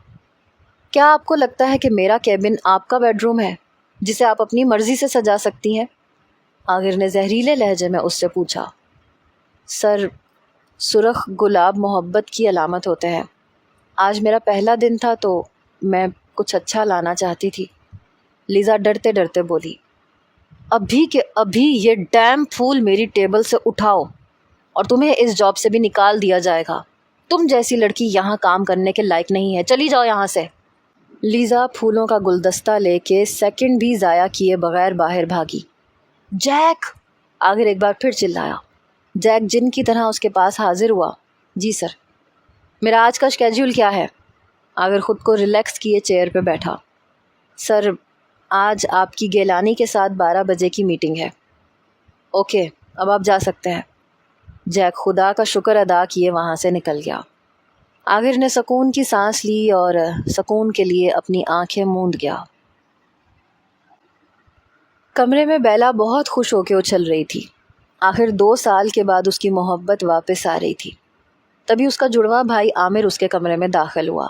[SPEAKER 1] کیا آپ کو لگتا ہے کہ میرا کیبن آپ کا بیڈ روم ہے جسے آپ اپنی مرضی سے سجا سکتی ہیں؟ آغر نے زہریلے لہجے میں اس سے پوچھا. سر، سرخ گلاب محبت کی علامت ہوتے ہیں. آج میرا پہلا دن تھا تو میں کچھ اچھا لانا چاہتی تھی، لیزا ڈرتے ڈرتے بولی. ابھی کے ابھی یہ ڈیم پھول میری ٹیبل سے اٹھاؤ اور تمہیں اس جاب سے بھی نکال دیا جائے گا. تم جیسی لڑکی یہاں کام کرنے کے لائق نہیں ہے، چلی جاؤ یہاں سے. لیزا پھولوں کا گلدستہ لے کے سیکنڈ بھی ضائع کیے بغیر باہر بھاگی. جیک! آغر ایک بار پھر چلایا. جیک جن کی طرح اس کے پاس حاضر ہوا. جی سر. میرا آج کا اسکیڈول کیا ہے؟ آغر خود کو ریلیکس کیے چیئر پہ بیٹھا. سر، آج آپ کی گیلانی کے ساتھ 12 بجے کی میٹنگ ہے. اوکے، اب آپ جا سکتے ہیں. جیک خدا کا شکر ادا کیے وہاں سے نکل گیا. آغر نے سکون کی سانس لی اور سکون کے لیے اپنی آنکھیں موند گیا. کمرے میں بیلا بہت خوش ہو کے اچھل رہی تھی. آخر 2 سال کے بعد اس کی محبت واپس آ رہی تھی. تبھی اس کا جڑواں بھائی عامر اس کے کمرے میں داخل ہوا.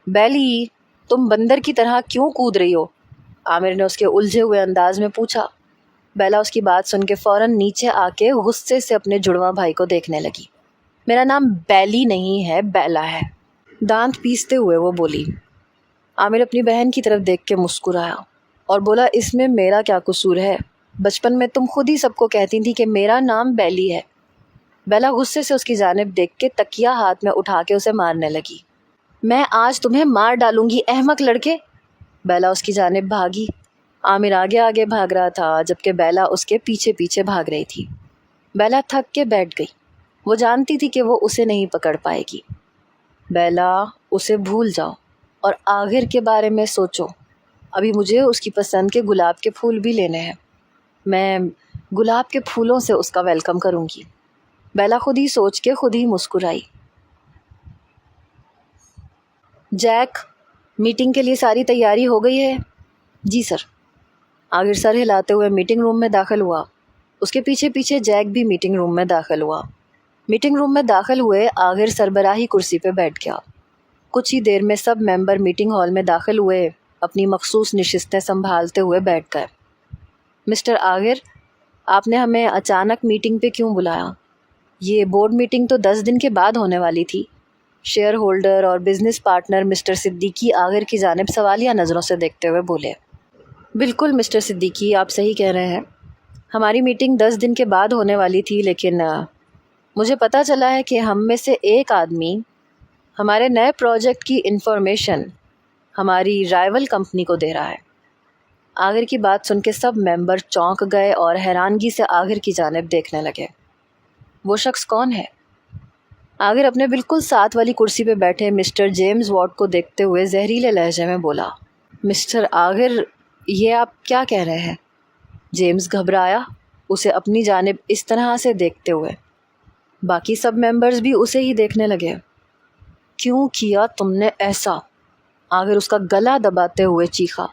[SPEAKER 1] بیلی، تم بندر کی طرح کیوں کود رہی ہو؟ عامر نے اس کے الجھے ہوئے انداز میں پوچھا. بیلا اس کی بات سن کے فوراً نیچے آ کے غصے سے اپنے جڑواں بھائی کو دیکھنے لگی۔ میرا نام بیلی نہیں ہے، بیلا ہے، دانت پیستے ہوئے وہ بولی۔ عامر اپنی بہن کی طرف دیکھ کے مسکرایا اور بولا، اس میں میرا کیا قصور ہے؟ بچپن میں تم خود ہی سب کو کہتی تھی کہ میرا نام بیلی ہے۔ بیلا غصے سے اس کی جانب دیکھ کے تکیا ہاتھ میں اٹھا کے اسے مارنے لگی۔ میں آج تمہیں مار ڈالوں گی احمق لڑکے۔ بیلا اس کی جانب بھاگی۔ عامر آگے آگے بھاگ رہا تھا جبکہ بیلا اس کے پیچھے پیچھے بھاگ رہی تھی۔ بیلا تھک کے بیٹھ گئی۔ وہ جانتی تھی کہ وہ اسے نہیں پکڑ پائے گی۔ بیلا، اسے بھول جاؤ اور آخر کے بارے میں سوچو۔ ابھی مجھے اس کی پسند کے گلاب کے پھول بھی لینے ہیں۔ میں گلاب کے پھولوں سے اس کا ویلکم کروں گی۔ بیلا خود ہی سوچ کے خود ہی مسکرائی۔ جیک، میٹنگ کے لیے ساری تیاری ہو گئی ہے؟ جی سر۔ عامر سر ہلاتے ہوئے میٹنگ روم میں داخل ہوا۔ اس کے پیچھے پیچھے جیک بھی میٹنگ روم میں داخل ہوا۔ میٹنگ روم میں داخل ہوئے عامر سربراہی کرسی پہ بیٹھ گیا۔ کچھ ہی دیر میں سب ممبر میٹنگ ہال میں داخل ہوئے، اپنی مخصوص نشستیں سنبھالتے ہوئے بیٹھ گئے۔ مسٹر عامر، آپ نے ہمیں اچانک میٹنگ پہ کیوں بلایا؟ یہ بورڈ میٹنگ تو 10 دن کے بعد ہونے والی تھی۔ شیئر ہولڈر اور بزنس پارٹنر مسٹر صدیقی عامر کی جانب سوالیہ نظروں سے دیکھتے ہوئے بولے۔ بالکل مسٹر صدیقی، آپ صحیح کہہ رہے ہیں۔ ہماری میٹنگ 10 دن کے بعد ہونے والی تھی، لیکن مجھے پتہ چلا ہے کہ ہم میں سے ایک آدمی ہمارے نئے پروجیکٹ کی انفارمیشن ہماری رائیول کمپنی کو دے رہا ہے۔ عامر کی بات سن کے سب ممبر چونک گئے اور حیرانگی سے عامر کی جانب دیکھنے لگے۔ وہ شخص کون ہے؟ عامر اپنے بالکل ساتھ والی کرسی پہ بیٹھے مسٹر جیمز واٹ کو دیکھتے ہوئے زہریلے لہجے میں بولا۔ مسٹر عامر، یہ آپ کیا کہہ رہے ہیں؟ جیمز گھبرایا، اسے اپنی جانب اس طرح سے دیکھتے ہوئے۔ باقی سب ممبرز بھی اسے ہی دیکھنے لگے۔ کیوں کیا تم نے ایسا؟ عامر اس کا گلا دباتے ہوئے چیخا۔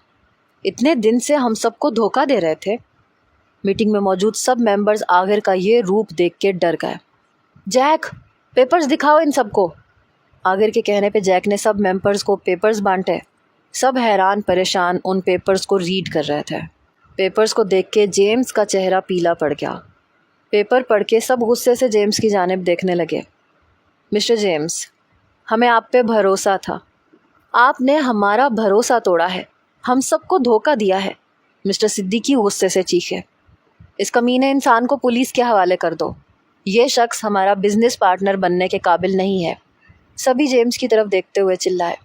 [SPEAKER 1] اتنے دن سے ہم سب کو دھوکہ دے رہے تھے۔ میٹنگ میں موجود سب ممبرز عامر کا یہ روپ دیکھ کے ڈر گئے۔ جیک، پیپرز دکھاؤ ان سب کو۔ عامر کے کہنے پہ جیک نے سب ممبرز کو پیپرز بانٹے۔ سب حیران پریشان ان پیپرز کو ریڈ کر رہے تھے۔ پیپرز کو دیکھ کے جیمز کا چہرہ پیلا پڑ گیا۔ پیپر پڑھ کے سب غصے سے جیمز کی جانب دیکھنے لگے۔ مسٹر جیمز، ہمیں آپ پہ بھروسہ تھا، آپ نے ہمارا بھروسہ توڑا ہے، ہم سب کو دھوکہ دیا ہے۔ مسٹر صدیقی غصے سے چیخے۔ اس کمینے انسان کو پولیس کے حوالے کر دو، یہ شخص ہمارا بزنس پارٹنر بننے کے قابل نہیں ہے۔ سبھی جیمز کی طرف دیکھتے ہوئے چلائے۔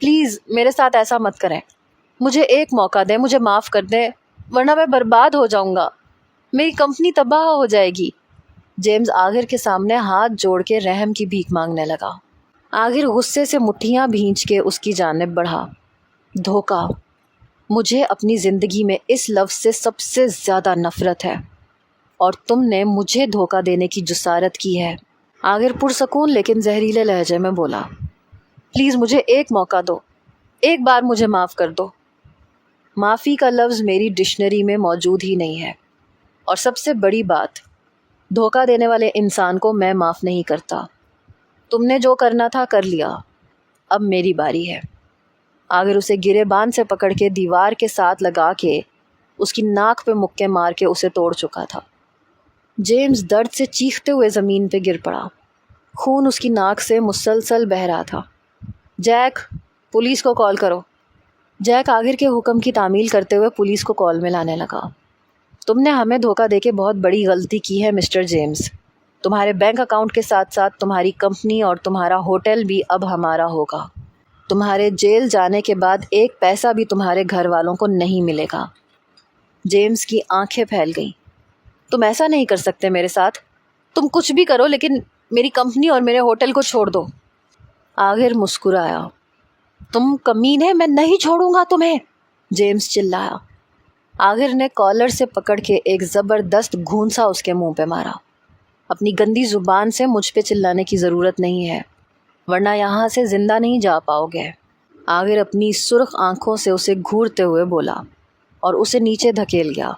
[SPEAKER 1] پلیز میرے ساتھ ایسا مت کریں، مجھے ایک موقع دیں، مجھے معاف کر دیں، ورنہ میں برباد ہو جاؤں گا، میری کمپنی تباہ ہو جائے گی۔ جیمز عامر کے سامنے ہاتھ جوڑ کے رحم کی بھیک مانگنے لگا۔ عامر غصے سے مٹھیاں بھینچ کے اس کی جانب بڑھا۔ دھوکہ، مجھے اپنی زندگی میں اس لفظ سے سب سے زیادہ نفرت ہے، اور تم نے مجھے دھوکہ دینے کی جسارت کی ہے۔ عامر پرسکون لیکن زہریلے لہجے میں بولا۔ پلیز مجھے ایک موقع دو، ایک بار مجھے معاف کر دو۔ معافی کا لفظ میری ڈکشنری میں موجود ہی نہیں ہے، اور سب سے بڑی بات، دھوکہ دینے والے انسان کو میں معاف نہیں کرتا۔ تم نے جو کرنا تھا کر لیا، اب میری باری ہے۔ عامر اسے گرے بان سے پکڑ کے دیوار کے ساتھ لگا کے اس کی ناک پہ مکے مار کے اسے توڑ چکا تھا۔ جیمز درد سے چیختے ہوئے زمین پہ گر پڑا۔ خون اس کی ناک سے مسلسل بہہ رہا تھا۔ جیک، پولیس کو کال کرو۔ جیک عامر کے حکم کی تعمیل کرتے ہوئے پولیس کو کال میں لانے لگا۔ تم نے ہمیں دھوکہ دے کے بہت بڑی غلطی کی ہے مسٹر جیمز۔ تمہارے بینک اکاؤنٹ کے ساتھ ساتھ تمہاری کمپنی اور تمہارا ہوٹل بھی اب ہمارا ہوگا۔ تمہارے جیل جانے کے بعد ایک پیسہ بھی تمہارے گھر والوں کو نہیں ملے گا۔ جیمز کی آنکھیں پھیل گئیں۔ تم ایسا نہیں کر سکتے میرے ساتھ، تم کچھ بھی کرو لیکن میری کمپنی اور میرے ہوٹل کو چھوڑ دو۔ عامر مسکرایا۔ تم کمینے، میں نہیں چھوڑوں گا تمہیں، جیمز چلایا۔ عامر نے کالر سے پکڑ کے ایک زبردست گھونسا اس کے منہ پہ مارا۔ اپنی گندی زبان سے مجھ پہ چلانے کی ضرورت نہیں ہے، ورنہ یہاں سے زندہ نہیں جا پاؤ گے۔ عامر اپنی سرخ آنکھوں سے اسے گھورتے ہوئے بولا اور اسے نیچے دھکیل گیا۔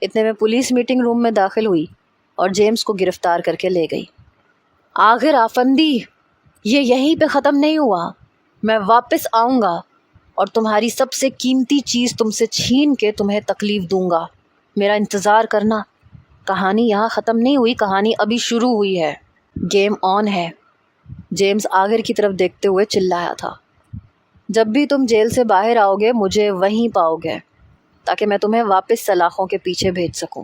[SPEAKER 1] اتنے میں پولیس میٹنگ روم میں داخل ہوئی اور جیمز کو گرفتار کر کے لے گئی۔ عامر آفندی، یہ یہیں پہ ختم نہیں ہوا، میں واپس آؤں گا اور تمہاری سب سے قیمتی چیز تم سے چھین کے تمہیں تکلیف دوں گا۔ میرا انتظار کرنا. کہانی یہاں ختم نہیں ہوئی, کہانی ابھی شروع ہوئی ہے. گیم آن ہے. جیمز آگر کی طرف دیکھتے ہوئے چلایا تھا. جب بھی تم جیل سے باہر آؤ گے مجھے وہیں پاؤ گے تاکہ میں تمہیں واپس سلاخوں کے پیچھے بھیج سکوں.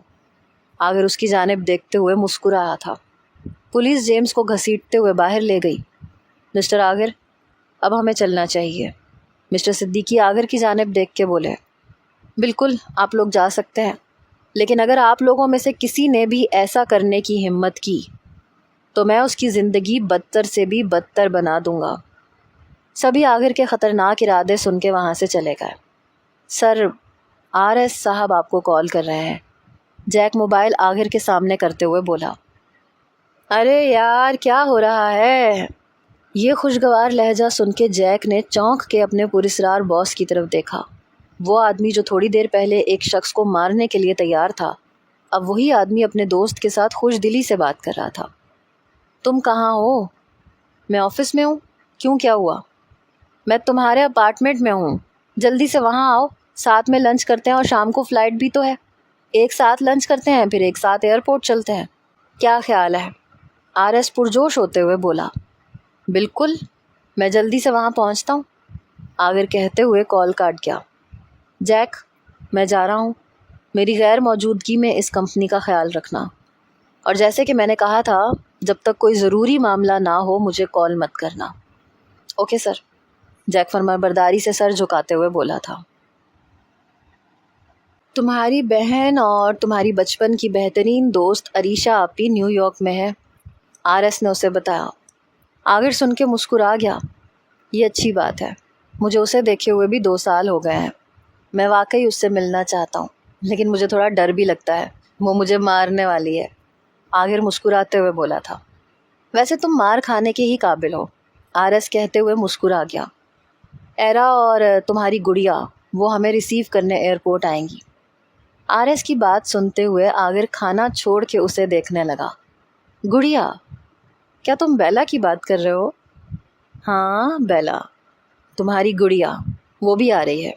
[SPEAKER 1] آگر اس کی جانب دیکھتے ہوئے مسکرایا تھا. پولیس جیمز کو گھسیٹتے ہوئے باہر لے گئی. مسٹر آگر اب ہمیں چلنا چاہیے. مسٹر صدیقی آگر کی جانب دیکھ کے بولے. بالکل آپ لوگ جا سکتے ہیں, لیکن اگر آپ لوگوں میں سے کسی نے بھی ایسا کرنے کی ہمت کی تو میں اس کی زندگی بدتر سے بھی بدتر بنا دوں گا. سبھی آگر کے خطرناک ارادے سن کے وہاں سے چلے گئے. سر RS صاحب آپ کو کال کر رہے ہیں, جیک موبائل آگر کے سامنے کرتے ہوئے بولا. ارے یار کیا ہو رہا ہے؟ یہ خوشگوار لہجہ سن کے جیک نے چونک کے اپنے پراسرار باس کی طرف دیکھا. وہ آدمی جو تھوڑی دیر پہلے ایک شخص کو مارنے کے لیے تیار تھا, اب وہی آدمی اپنے دوست کے ساتھ خوش دلی سے بات کر رہا تھا. تم کہاں ہو؟ میں آفس میں ہوں. کیوں, کیا ہوا؟ میں تمہارے اپارٹمنٹ میں ہوں, جلدی سے وہاں آؤ, ساتھ میں لنچ کرتے ہیں اور شام کو فلائٹ بھی تو ہے. ایک ساتھ لنچ کرتے ہیں پھر ایک ساتھ ایئرپورٹ چلتے ہیں. کیا خیال ہے؟ RS پرجوش ہوتے ہوئے بولا. بالکل, میں جلدی سے وہاں پہنچتا ہوں. آگر کہتے ہوئے کال کاٹ گیا. جیک میں جا رہا ہوں, میری غیر موجودگی میں اس کمپنی کا خیال رکھنا, اور جیسے کہ میں نے کہا تھا جب تک کوئی ضروری معاملہ نہ ہو مجھے کال مت کرنا. اوکے سر, جیک فرمانبرداری سے سر جھکاتے ہوئے بولا تھا. تمہاری بہن اور تمہاری بچپن کی بہترین دوست عریشہ آپی نیو یارک میں ہے, RS نے اسے بتایا. آگر سن کے مسکرا گیا. یہ اچھی بات ہے, مجھے اسے دیکھے ہوئے بھی 2 سال ہو گئے ہیں. میں واقعی اس سے ملنا چاہتا ہوں, لیکن مجھے تھوڑا ڈر بھی لگتا ہے, وہ مجھے مارنے والی ہے. آگر مسکراتے ہوئے بولا تھا. ویسے تم مار کھانے کے ہی قابل ہو, RS کہتے ہوئے مسکرا گیا. ایرا اور تمہاری گڑیا وہ ہمیں ریسیو کرنے ایئرپورٹ آئیں گی. RS کی بات سنتے ہوئے آگر کھانا چھوڑ کے اسے دیکھنے لگا. گڑیا؟ کیا تم بیلا کی بات کر رہے ہو؟ ہاں بیلا, تمہاری گڑیا, وہ بھی آ رہی ہے.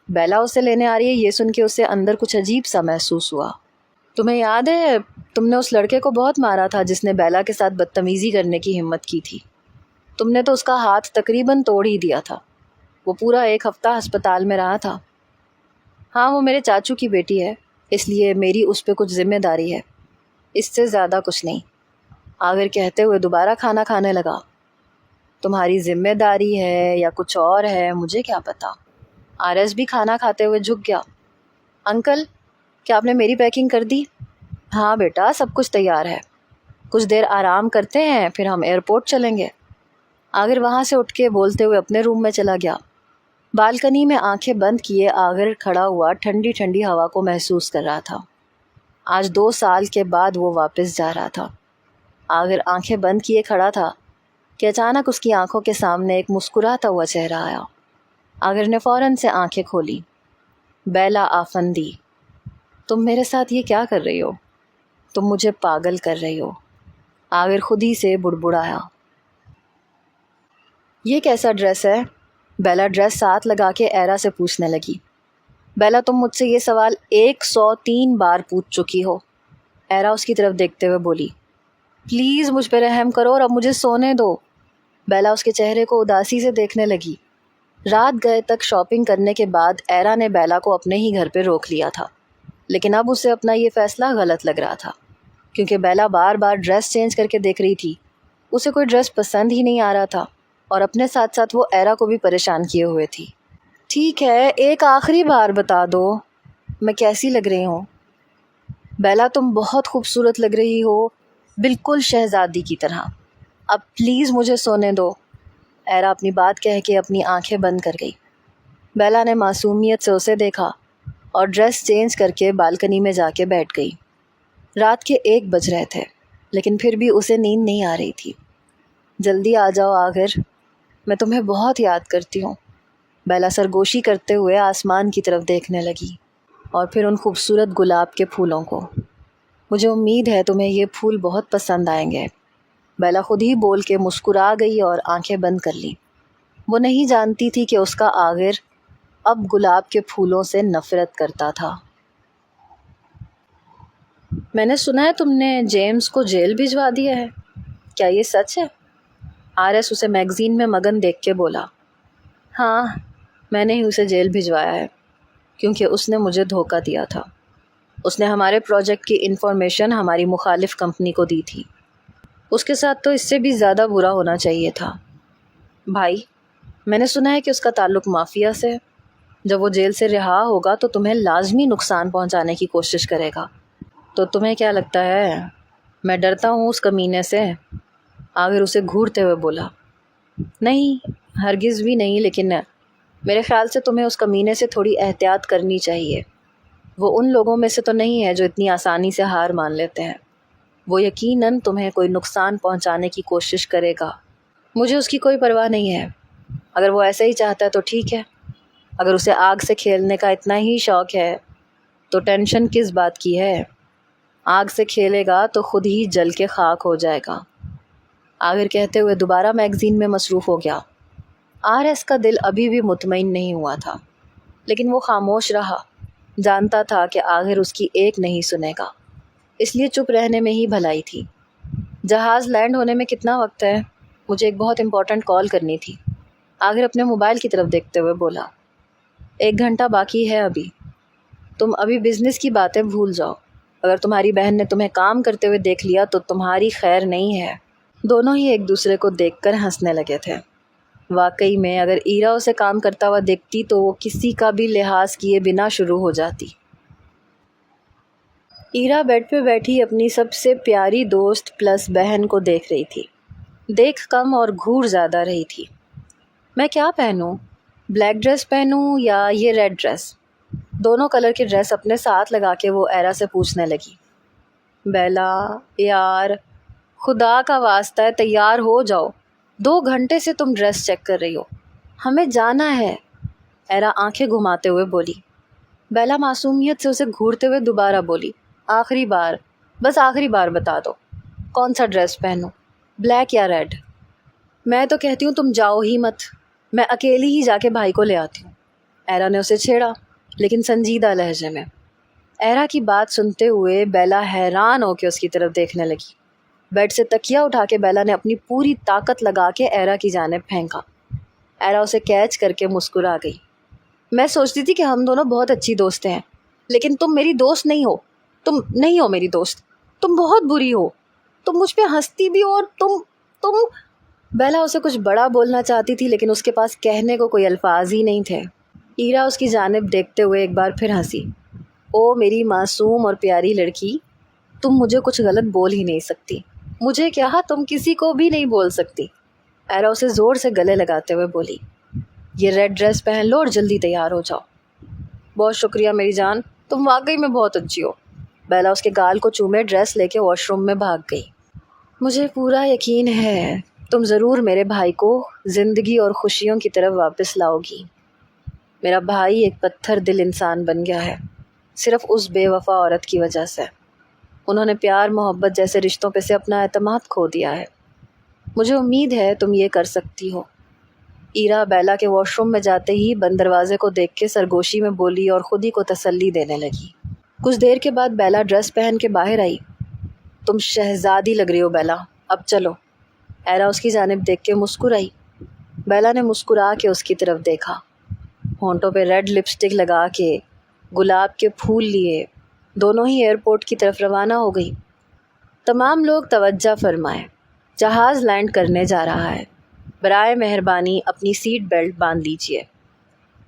[SPEAKER 1] بیلا اسے لینے آ رہی ہے, یہ سن کے اسے اندر کچھ عجیب سا محسوس ہوا. تمہیں یاد ہے تم نے اس لڑکے کو بہت مارا تھا جس نے بیلا کے ساتھ بدتمیزی کرنے کی ہمت کی تھی. تم نے تو اس کا ہاتھ تقریباً توڑ ہی دیا تھا. وہ پورا 1 ہفتہ ہسپتال میں رہا تھا. ہاں وہ میرے چاچو کی بیٹی ہے, اس لیے میری اس پہ کچھ ذمہ داری ہے, اس سے زیادہ کچھ نہیں. آگر کہتے ہوئے دوبارہ کھانا کھانے لگا. تمہاری ذمہ داری ہے یا کچھ اور ہے مجھے کیا پتا. RS بھی کھانا کھاتے ہوئے جھک گیا. انکل کیا آپ نے میری پیکنگ کر دی؟ ہاں بیٹا سب کچھ تیار ہے, کچھ دیر آرام کرتے ہیں پھر ہم ایئرپورٹ چلیں گے. آگر وہاں سے اٹھ کے بولتے ہوئے اپنے روم میں چلا گیا. بالکنی میں آنکھیں بند کیے آگر کھڑا ہوا ٹھنڈی ٹھنڈی ہوا کو محسوس کر رہا تھا. آج 2 سال کے بعد وہ واپس جا رہا تھا. آگر آنکھیں بند کیے کھڑا تھا کہ اچانک اس کی آنکھوں کے سامنے ایک مسکراتا ہوا چہرہ آیا. آگر نے فوراً سے آنکھیں کھولی. بیلا آفندی, تم میرے ساتھ یہ کیا کر رہی ہو؟ تم مجھے پاگل کر رہی ہو. آگر خود ہی سے بڑبڑایا. یہ کیسا ڈریس ہے؟ بیلا ڈریس ساتھ لگا کے ایرا سے پوچھنے لگی. بیلا تم مجھ سے یہ سوال 103 بار پوچھ چکی ہو. ایرا اس کی طرف دیکھتے ہوئے بولی. پلیز مجھ پہ رحم کرو اور اب مجھے سونے دو. بیلا اس کے چہرے کو اداسی سے دیکھنے لگی. رات گئے تک شاپنگ کرنے کے بعد ایرا نے بیلا کو اپنے ہی گھر پہ روک لیا تھا, لیکن اب اسے اپنا یہ فیصلہ غلط لگ رہا تھا کیونکہ بیلا بار بار ڈریس چینج کر کے دیکھ رہی تھی. اسے کوئی ڈریس پسند ہی نہیں آ رہا تھا اور اپنے ساتھ ساتھ وہ ایرا کو بھی پریشان کیے ہوئے تھی. ٹھیک ہے ایک آخری بار بتا دو میں کیسی لگ رہی ہوں؟ بیلا تم بہت خوبصورت لگ رہی ہو, بالکل شہزادی کی طرح. اب پلیز مجھے سونے دو. ایرا اپنی بات کہہ کے اپنی آنکھیں بند کر گئی. بیلا نے معصومیت سے اسے دیکھا اور ڈریس چینج کر کے بالکنی میں جا کے بیٹھ گئی. رات کے 1 بج رہے تھے لیکن پھر بھی اسے نیند نہیں آ رہی تھی. جلدی آ جاؤ آگر, میں تمہیں بہت یاد کرتی ہوں. بیلا سرگوشی کرتے ہوئے آسمان کی طرف دیکھنے لگی اور پھر ان خوبصورت گلاب کے پھولوں کو. مجھے امید ہے تمہیں یہ پھول بہت پسند آئیں گے. بیلا خود ہی بول کے مسکرا گئی اور آنکھیں بند کر لی. وہ نہیں جانتی تھی کہ اس کا آگر اب گلاب کے پھولوں سے نفرت کرتا تھا. میں نے سنا ہے تم نے جیمز کو جیل بھجوا دیا ہے، کیا یہ سچ ہے؟ آر ایس اسے میگزین میں مگن دیکھ کے بولا۔ ہاں، میں نے ہی اسے جیل بھجوایا ہے، کیونکہ اس نے مجھے دھوکہ دیا تھا۔ اس نے ہمارے پروجیکٹ کی انفارمیشن ہماری مخالف کمپنی کو دی تھی۔ اس کے ساتھ تو اس سے بھی زیادہ برا ہونا چاہیے تھا۔ بھائی، میں نے سنا ہے کہ اس کا تعلق مافیا سے ہے۔ جب وہ جیل سے رہا ہوگا تو تمہیں لازمی نقصان پہنچانے کی کوشش کرے گا۔ تو تمہیں کیا لگتا ہے میں ڈرتا ہوں اس کمینے سے؟ آخر اسے گھورتے ہوئے بولا۔ نہیں، ہرگز بھی نہیں، لیکن میرے خیال سے تمہیں اس کمینے سے تھوڑی احتیاط کرنی چاہیے۔ وہ ان لوگوں میں سے تو نہیں ہے جو اتنی آسانی سے ہار مان لیتے ہیں۔ وہ یقیناً تمہیں کوئی نقصان پہنچانے کی کوشش کرے گا۔ مجھے اس کی کوئی پرواہ نہیں ہے۔ اگر وہ ایسا ہی چاہتا ہے تو ٹھیک ہے۔ اگر اسے آگ سے کھیلنے کا اتنا ہی شوق ہے تو ٹینشن کس بات کی ہے؟ آگ سے کھیلے گا تو خود ہی جل کے خاک ہو جائے گا۔ آخر کہتے ہوئے دوبارہ میگزین میں مصروف ہو گیا۔ آر ایس کا دل ابھی بھی مطمئن نہیں ہوا تھا، لیکن وہ خاموش رہا۔ جانتا تھا کہ آخر اس کی ایک نہیں سنے گا، اس لیے چپ رہنے میں ہی بھلائی تھی۔ جہاز لینڈ ہونے میں کتنا وقت ہے؟ مجھے ایک بہت امپورٹنٹ کال کرنی تھی۔ آخر اپنے موبائل کی طرف دیکھتے ہوئے بولا۔ 1 گھنٹہ باقی ہے ابھی۔ تم ابھی بزنس کی باتیں بھول جاؤ۔ اگر تمہاری بہن نے تمہیں کام کرتے ہوئے دیکھ لیا تو تمہاری خیر نہیں ہے۔ دونوں ہی ایک دوسرے کو دیکھ کر ہنسنے لگے تھے۔ واقعی میں اگر ایرا اسے کام کرتا ہوا دیکھتی تو وہ کسی کا بھی لحاظ کیے بنا شروع ہو جاتی۔ ایرا بیڈ پہ بیٹھی اپنی سب سے پیاری دوست پلس بہن کو دیکھ رہی تھی۔ دیکھ کم اور گھور زیادہ رہی تھی۔ میں کیا پہنوں؟ بلیک ڈریس پہنوں یا یہ ریڈ ڈریس؟ دونوں کلر کی ڈریس اپنے ساتھ لگا کے وہ ایرا سے پوچھنے لگی۔ بیلا یار، خدا کا واسطہ ہے تیار ہو جاؤ۔ 2 گھنٹے سے تم ڈریس چیک کر رہی ہو، ہمیں جانا ہے۔ ایرا آنکھیں گھماتے ہوئے بولی۔ بیلا معصومیت سے اسے گھورتے ہوئے دوبارہ بولی۔ آخری بار، بس آخری بار بتا دو، کون سا ڈریس پہنوں، بلیک یا ریڈ؟ میں تو کہتی ہوں تم جاؤ ہی مت، میں اکیلی ہی جا کے بھائی کو لے آتی ہوں۔ ایرا نے اسے چھیڑا، لیکن سنجیدہ لہجے میں۔ ایرا کی بات سنتے ہوئے بیلا حیران ہو کے اس کی طرف دیکھنے لگی۔ بیڈ سے تکیا اٹھا کے بیلا نے اپنی پوری طاقت لگا کے ایرا کی جانب پھینکا۔ ایرا اسے کیچ کر کے مسکرا گئی۔ میں سوچتی تھی کہ ہم دونوں بہت اچھی دوست ہیں، لیکن تم میری دوست نہیں ہو۔ تم نہیں ہو میری دوست، تم بہت بری ہو۔ تم مجھ پہ ہنستی بھی ہو اور تم بیلا اسے کچھ بڑا بولنا چاہتی تھی، لیکن اس کے پاس کہنے کو کوئی الفاظ ہی نہیں تھے۔ ایرا اس کی جانب دیکھتے ہوئے ایک بار پھر ہنسی۔ او میری معصوم اور پیاری لڑکی، تم مجھے کچھ غلط بول ہی نہیں سکتی۔ مجھے کیا، تم کسی کو بھی نہیں بول سکتی۔ ایرا اسے زور سے گلے لگاتے ہوئے بولی۔ یہ ریڈ ڈریس پہن لو اور جلدی تیار ہو جاؤ۔ بہت شکریہ میری جان، تم واقعی میں بہت اچھی ہو۔ بیلا اس کے گال کو چومے ڈریس لے کے واش روم میں بھاگ گئی۔ مجھے پورا یقین ہے تم ضرور میرے بھائی کو زندگی اور خوشیوں کی طرف واپس لاؤ گی۔ میرا بھائی ایک پتھر دل انسان بن گیا ہے، صرف اس بے وفا عورت کی وجہ سے۔ انہوں نے پیار محبت جیسے رشتوں پہ سے اپنا اعتماد کھو دیا ہے۔ مجھے امید ہے تم یہ کر سکتی ہو۔ ایرا بیلا کے واش روم میں جاتے ہی بند دروازے کو دیکھ کے سرگوشی میں بولی اور خود ہی کو تسلی دینے لگی۔ کچھ دیر کے بعد بیلا ڈریس پہن کے باہر آئی۔ تم شہزادی لگ رہی ہو بیلا، اب چلو۔ ایرا اس کی جانب دیکھ کے مسکرائی۔ بیلا نے مسکرا کے اس کی طرف دیکھا۔ ہونٹوں پہ ریڈ لپسٹک لگا کے گلاب کے پھول لیے دونوں ہی ایئرپورٹ کی طرف روانہ ہو گئی۔ تمام لوگ توجہ فرمائیں، جہاز لینڈ کرنے جا رہا ہے، برائے مہربانی اپنی سیٹ بیلٹ باندھ لیجیے۔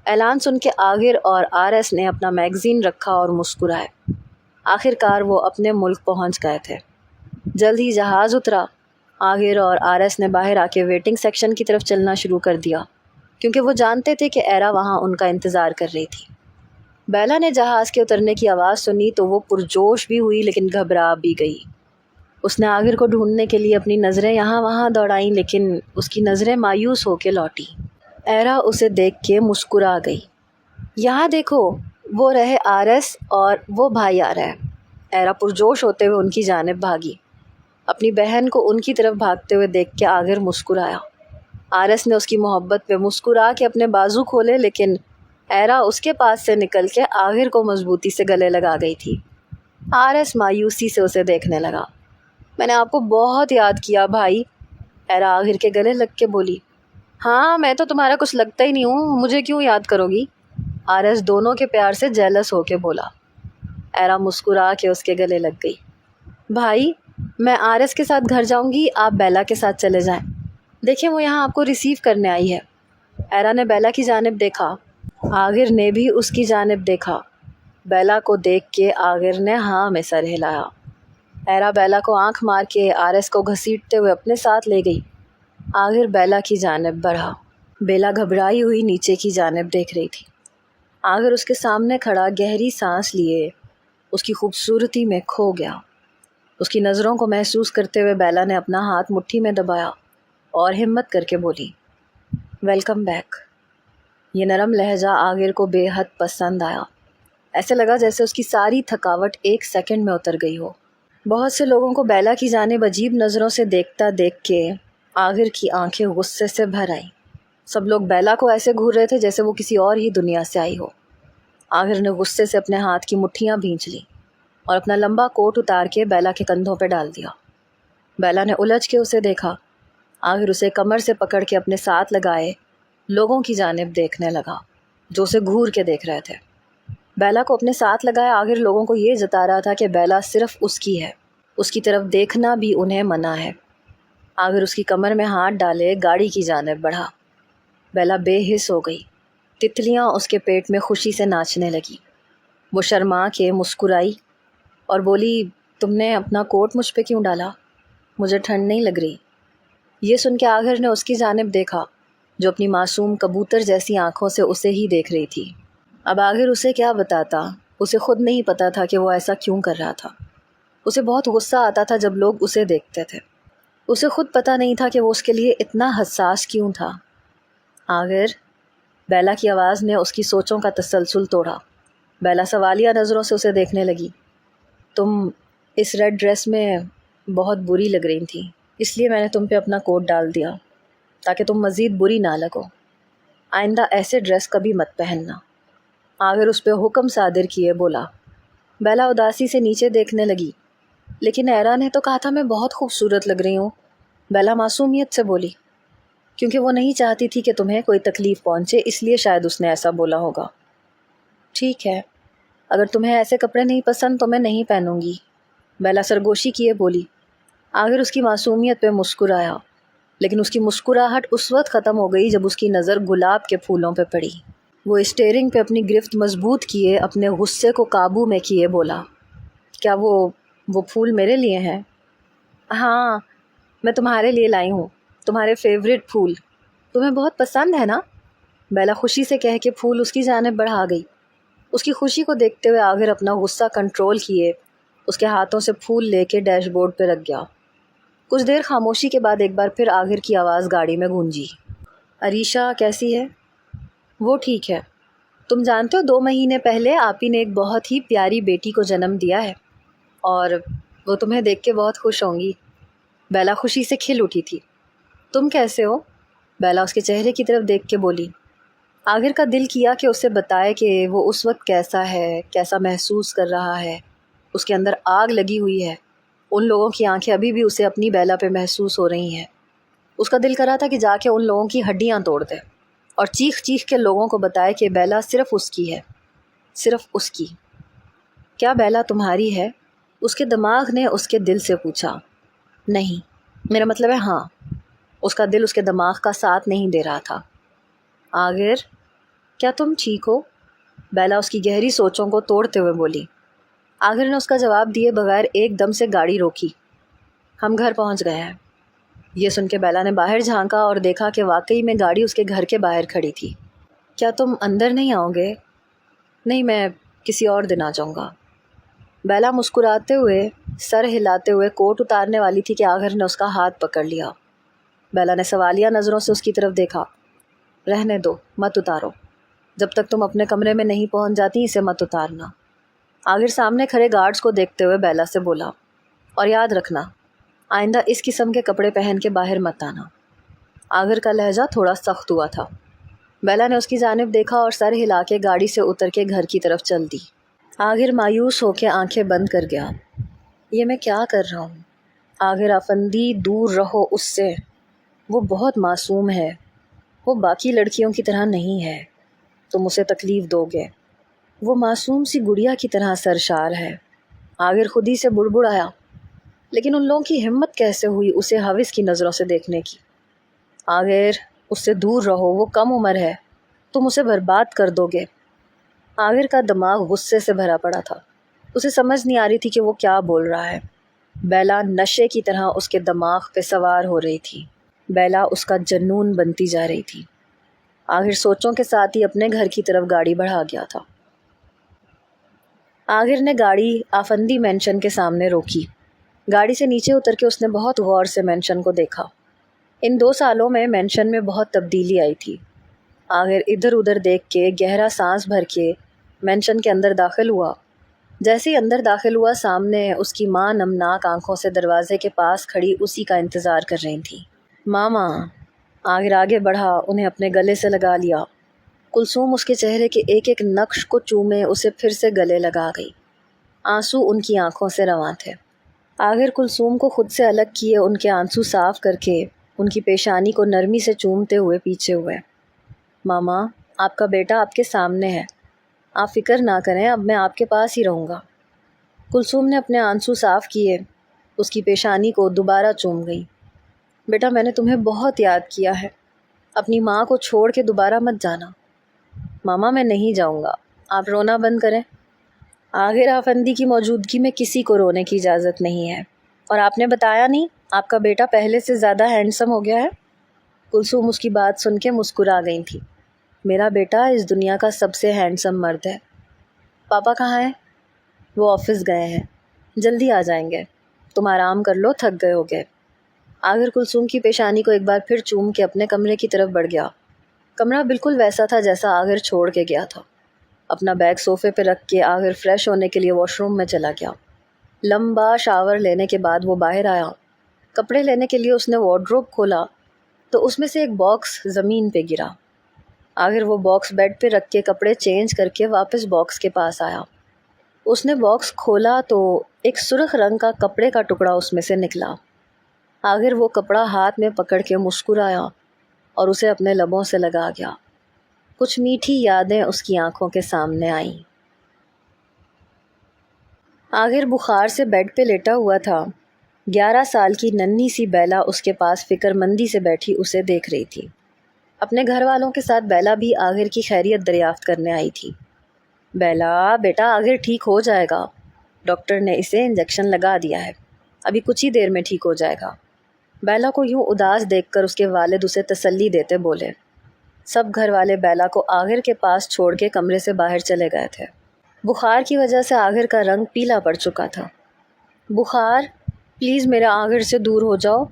[SPEAKER 1] اعلان سن کے آغر اور آر ایس نے اپنا میگزین رکھا اور مسکرائے۔ آخر کار وہ اپنے ملک پہنچ گئے تھے۔ جلد ہی جہاز اترا۔ آغر اور آر ایس نے باہر آ کے ویٹنگ سیکشن کی طرف چلنا شروع کر دیا، کیونکہ وہ جانتے تھے کہ ایرا وہاں ان کا انتظار کر رہی تھی۔ بیلا نے جہاز کے اترنے کی آواز سنی تو وہ پرجوش بھی ہوئی لیکن گھبرا بھی گئی۔ اس نے آغر کو ڈھونڈنے کے لیے اپنی نظریں یہاں وہاں دوڑائیں، لیکن اس کی نظریں مایوس ہو کے لوٹی۔ ایرا اسے دیکھ کے مسکرا گئی۔ یہاں دیکھو، وہ رہے آر ایس اور وہ بھائی آ رہا ہے۔ ایرا پرجوش ہوتے ہوئے ان کی جانب بھاگی۔ اپنی بہن کو ان کی طرف بھاگتے ہوئے دیکھ کے آغر مسکرایا۔ آر ایس نے اس کی محبت پہ مسکرا کے اپنے بازو کھولے، لیکن ایرا اس کے پاس سے نکل کے آغر کو مضبوطی سے گلے لگا گئی تھی۔ آرس مایوسی سے اسے دیکھنے لگا۔ میں نے آپ کو بہت یاد کیا بھائی، ایرا آغر کے گلے لگ کے بولی۔ ہاں میں تو تمہارا کچھ لگتا ہی نہیں ہوں، مجھے کیوں یاد کرو گی؟ آرس دونوں کے پیار سے جیلس ہو کے بولا۔ ایرا مسکرا کے اس کے گلے لگ گئی۔ بھائی میں آرس کے ساتھ گھر جاؤں گی، آپ بیلا کے ساتھ چلے جائیں، دیکھیں وہ یہاں آپ کو ریسیو کرنے آئی ہے۔ ایرا نے بیلا کی جانب دیکھا، آغر نے بھی اس کی جانب دیکھا۔ بیلا کو دیکھ کے آغر نے ہاں میں سر ہلایا۔ ایرا بیلا کو آنکھ مار کے آرس کو گھسیٹتے ہوئے اپنے ساتھ لے گئی۔ آغر بیلا کی جانب بڑھا۔ بیلا گھبرائی ہوئی نیچے کی جانب دیکھ رہی تھی۔ آغر اس کے سامنے کھڑا گہری سانس لیے اس کی خوبصورتی میں کھو گیا۔ اس کی نظروں کو محسوس کرتے ہوئے بیلا نے اپنا ہاتھ مٹھی میں دبایا اور ہمت کر کے بولی، ویلکم بیک۔ یہ نرم لہجہ آغر کو بے حد پسند آیا۔ ایسے لگا جیسے اس کی ساری تھکاوٹ ایک سیکنڈ میں اتر گئی ہو۔ بہت سے لوگوں کو بیلا کی جانب عجیب نظروں سے دیکھتا دیکھ کے آغر کی آنکھیں غصے سے بھر آئیں۔ سب لوگ بیلا کو ایسے گھور رہے تھے جیسے وہ کسی اور ہی دنیا سے آئی ہو۔ آغر نے غصے سے اپنے ہاتھ کی مٹھیاں بھینچ لیں اور اپنا لمبا کوٹ اتار کے بیلا کے کندھوں پہ ڈال دیا۔ بیلا نے الجھ کے اسے دیکھا۔ آغر اسے کمر سے پکڑ کے اپنے ساتھ لگائے لوگوں کی جانب دیکھنے لگا جو اسے گھور کے دیکھ رہے تھے۔ بیلا کو اپنے ساتھ لگائے آغر لوگوں کو یہ جتا رہا تھا کہ بیلا صرف اس کی ہے، اس کی طرف دیکھنا بھی انہیں منع ہے۔ آغر اس کی کمر میں ہاتھ ڈالے گاڑی کی جانب بڑھا۔ بیلا بے حس ہو گئی۔ تتلیاں اس کے پیٹ میں خوشی سے ناچنے لگی۔ وہ شرما کے مسکرائی اور بولی، تم نے اپنا کوٹ مجھ پہ کیوں ڈالا؟ مجھے ٹھنڈ نہیں لگ رہی۔ یہ سن کے آغر نے اس کی جانب دیکھا جو اپنی معصوم کبوتر جیسی آنکھوں سے اسے ہی دیکھ رہی تھی۔ اب آغر اسے کیا بتاتا، اسے خود نہیں پتا تھا کہ وہ ایسا کیوں کر رہا تھا۔ اسے بہت غصہ آتا تھا جب لوگ اسے دیکھتے تھے۔ اسے خود پتا نہیں تھا کہ وہ اس کے لیے اتنا حساس کیوں تھا۔ آغر، بیلا کی آواز نے اس کی سوچوں کا تسلسل توڑا۔ بیلا سوالیہ نظروں سے اسے دیکھنے لگی۔ تم اس ریڈ ڈریس میں بہت بری لگ رہی تھی، اس لیے میں نے تم پہ اپنا کوٹ ڈال دیا تاکہ تم مزید بری نہ لگو۔ آئندہ ایسے ڈریس کبھی مت پہننا۔ آغر اس پہ حکم صادر کیے بولا۔ بیلا اداسی سے نیچے دیکھنے لگی۔ لیکن ایرا نے تو کہا تھا میں بہت خوبصورت لگ رہی ہوں، بیلا معصومیت سے بولی۔ کیونکہ وہ نہیں چاہتی تھی کہ تمہیں کوئی تکلیف پہنچے، اس لیے شاید اس نے ایسا بولا ہوگا۔ ٹھیک ہے، اگر تمہیں ایسے کپڑے نہیں پسند تو میں نہیں پہنوں گی، بیلا سرگوشی کیے بولی۔ آغر اس کی معصومیت پہ مسکرایا، لیکن اس کی مسکراہٹ اس وقت ختم ہو گئی جب اس کی نظر گلاب کے پھولوں پہ پڑی۔ وہ اسٹیئرنگ پہ اپنی گرفت مضبوط کیے اپنے غصے کو قابو میں کیے بولا، کیا وہ پھول میرے لیے ہیں؟ ہاں میں تمہارے لیے لائی ہوں، تمہارے فیوریٹ پھول، تمہیں بہت پسند ہے نا؟ بیلا خوشی سے کہہ کے پھول اس کی جانب بڑھا گئی۔ اس کی خوشی کو دیکھتے ہوئے آغر اپنا غصہ کنٹرول کیے اس کے ہاتھوں سے پھول لے کے ڈیش بورڈ پہ رکھ گیا۔ کچھ دیر خاموشی کے بعد ایک بار پھر آغر کی آواز گاڑی میں گونجی، عریشہ کیسی ہے؟ وہ ٹھیک ہے۔ تم جانتے ہو 2 مہینے پہلے آپی نے ایک بہت ہی پیاری بیٹی کو جنم دیا ہے اور وہ تمہیں دیکھ کے بہت خوش ہوں گی۔ بیلا خوشی سے کھل اٹھی تھی۔ تم کیسے ہو؟ بیلا اس کے چہرے کی طرف دیکھ کے بولی۔ آغر کا دل کیا کہ اسے بتائے کہ وہ اس وقت کیسا ہے، کیسا محسوس کر رہا ہے۔ اس کے اندر آگ لگی ہوئی ہے۔ ان لوگوں کی آنکھیں ابھی بھی اسے اپنی بیلا پہ محسوس ہو رہی ہیں۔ اس کا دل کرا تھا کہ جا کے ان لوگوں کی ہڈیاں توڑ دے اور چیخ چیخ کے لوگوں کو بتائے کہ بیلا صرف اس کی ہے، صرف اس کی۔ کیا بیلا تمہاری ہے؟ اس کے دماغ نے اس کے دل سے پوچھا۔ نہیں، میرا مطلب ہے ہاں۔ اس کا دل اس کے دماغ کا ساتھ نہیں دے رہا تھا۔ آغر، کیا تم ٹھیک ہو؟ بیلا اس کی گہری سوچوں کو توڑتے ہوئے بولی۔ آغر نے اس کا جواب دیے بغیر ایک دم سے گاڑی روکی۔ ہم گھر پہنچ گئے ہیں۔ یہ سن کے بیلا نے باہر جھانکا اور دیکھا کہ واقعی میں گاڑی اس کے گھر کے باہر کھڑی تھی۔ کیا تم اندر نہیں آؤ گے؟ نہیں، میں کسی اور دن آ جاؤں گا۔ بیلا مسکراتے ہوئے سر ہلاتے ہوئے کوٹ اتارنے والی تھی کہ آغر نے اس کا ہاتھ پکڑ لیا۔ بیلا نے سوالیہ نظروں سے اس کی طرف دیکھا۔ رہنے دو، مت اتارو، جب تک تم اپنے کمرے میں نہیں پہنچ جاتی اسے مت اتارنا۔ آغر سامنے کھڑے گارڈز کو دیکھتے ہوئے بیلا سے بولا، اور یاد رکھنا آئندہ اس قسم کے کپڑے پہن کے باہر مت آنا۔ آغر کا لہجہ تھوڑا سخت ہوا تھا۔ بیلا نے اس کی جانب دیکھا اور سر ہلا کے گاڑی سے اتر کے گھر کی طرف چل دی۔ آغر مایوس ہو کے آنکھیں بند کر گیا۔ یہ میں کیا کر رہا ہوں؟ آغر افندی، دور رہو اس سے، وہ بہت معصوم ہے، وہ باقی لڑکیوں کی طرح نہیں ہے، تم اسے تکلیف دو گے، وہ معصوم سی گڑیا کی طرح سرشار ہے۔ آغر خود ہی سے بڑبڑایا، لیکن ان لوگوں کی ہمت کیسے ہوئی اسے ہوس کی نظروں سے دیکھنے کی؟ آغر اس سے دور رہو، وہ کم عمر ہے، تم اسے برباد کر دو گے۔ آغر کا دماغ غصے سے بھرا پڑا تھا، اسے سمجھ نہیں آ رہی تھی کہ وہ کیا بول رہا ہے۔ بیلا نشے کی طرح اس کے دماغ پہ سوار ہو رہی تھی، بیلا اس کا جنون بنتی جا رہی تھی۔ آغر سوچوں کے ساتھ ہی اپنے گھر کی طرف گاڑی بڑھا گیا تھا۔ آغر نے گاڑی آفندی مینشن کے سامنے روکی۔ گاڑی سے نیچے اتر کے اس نے بہت غور سے مینشن کو دیکھا۔ ان 2 سالوں میں مینشن میں بہت تبدیلی آئی تھی۔ آغر ادھر ادھر دیکھ کے گہرا سانس بھر کے مینشن کے اندر داخل ہوا۔ جیسے ہی اندر داخل ہوا، سامنے اس کی ماں نمناک آنکھوں سے دروازے کے پاس کھڑی اسی کا انتظار کر رہی تھی۔ ماما! آغر آگے بڑھا، انہیں اپنے گلے سے لگا لیا۔ کلثوم اس کے چہرے کے ایک ایک نقش کو چومے اسے پھر سے گلے لگا گئی۔ آنسو ان کی آنکھوں سے رواں تھے۔ آغر کلثوم کو خود سے الگ کیے ان کے آنسو صاف کر کے ان کی پیشانی کو نرمی سے چومتے ہوئے پیچھے ہوئے۔ ماما، آپ کا بیٹا آپ کے سامنے ہے، آپ فکر نہ کریں، اب میں آپ کے پاس ہی رہوں گا۔ کلثوم نے اپنے آنسو صاف کیے، اس کی پیشانی کو دوبارہ چوم گئی۔ بیٹا، میں نے تمہیں بہت یاد کیا ہے، اپنی ماں کو چھوڑ کے دوبارہ مت جانا۔ ماما، میں نہیں جاؤں گا، آپ رونا بند کریں۔ آغر آفندی کی موجودگی میں کسی کو رونے کی اجازت نہیں ہے، اور آپ نے بتایا نہیں آپ کا بیٹا پہلے سے زیادہ ہینڈسم ہو گیا ہے؟ کلثوم اس کی بات سن کے مسکرا گئی تھی۔ میرا بیٹا اس دنیا کا سب سے ہینڈسم مرد ہے۔ پاپا کہاں ہیں؟ وہ آفس گئے ہیں، جلدی آ جائیں گے، تم آرام کر لو، تھک گئے ہوگے۔ آغر کلثوم کی پیشانی کو ایک بار پھر چوم کے اپنے کمرے کی طرف بڑھ گیا۔ کمرہ بالکل ویسا تھا جیسا آغر چھوڑ کے گیا تھا۔ اپنا بیگ صوفے پہ رکھ کے آغر فریش ہونے کے لیے واش روم میں چلا گیا۔ لمبا شاور لینے کے بعد وہ باہر آیا۔ کپڑے لینے کے لیے اس نے وارڈروب کھولا تو اس میں سے ایک باکس زمین پہ گرا۔ آغر وہ باکس بیڈ پہ رکھ کے کپڑے چینج کر کے واپس باکس کے پاس آیا۔ اس نے باکس کھولا تو ایک سرخ رنگ کا کپڑے کا ٹکڑا اس میں سے نکلا۔ آغر وہ کپڑا ہاتھ میں پکڑ کے مسکرایا اور اسے اپنے لبوں سے لگا گیا۔ کچھ میٹھی یادیں اس کی آنکھوں کے سامنے آئیں۔ آغر بخار سے بیڈ پہ لیٹا ہوا تھا۔ 11 سال کی ننھی سی بیلا اس کے پاس فکر مندی سے بیٹھی اسے دیکھ رہی تھی۔ اپنے گھر والوں کے ساتھ بیلا بھی آغر کی خیریت دریافت کرنے آئی تھی۔ بیلا بیٹا، آغر ٹھیک ہو جائے گا، ڈاکٹر نے اسے انجیکشن لگا دیا ہے، ابھی کچھ ہی دیر میں ٹھیک ہو جائے گا۔ بیلا کو یوں اداس دیکھ کر اس کے والد اسے تسلی دیتے بولے۔ سب گھر والے بیلا کو آغر کے پاس چھوڑ کے کمرے سے باہر چلے گئے تھے۔ بخار کی وجہ سے آغر کا رنگ پیلا پڑ چکا تھا۔ بخار، پلیز میرے آغر سے دور ہو جاؤ،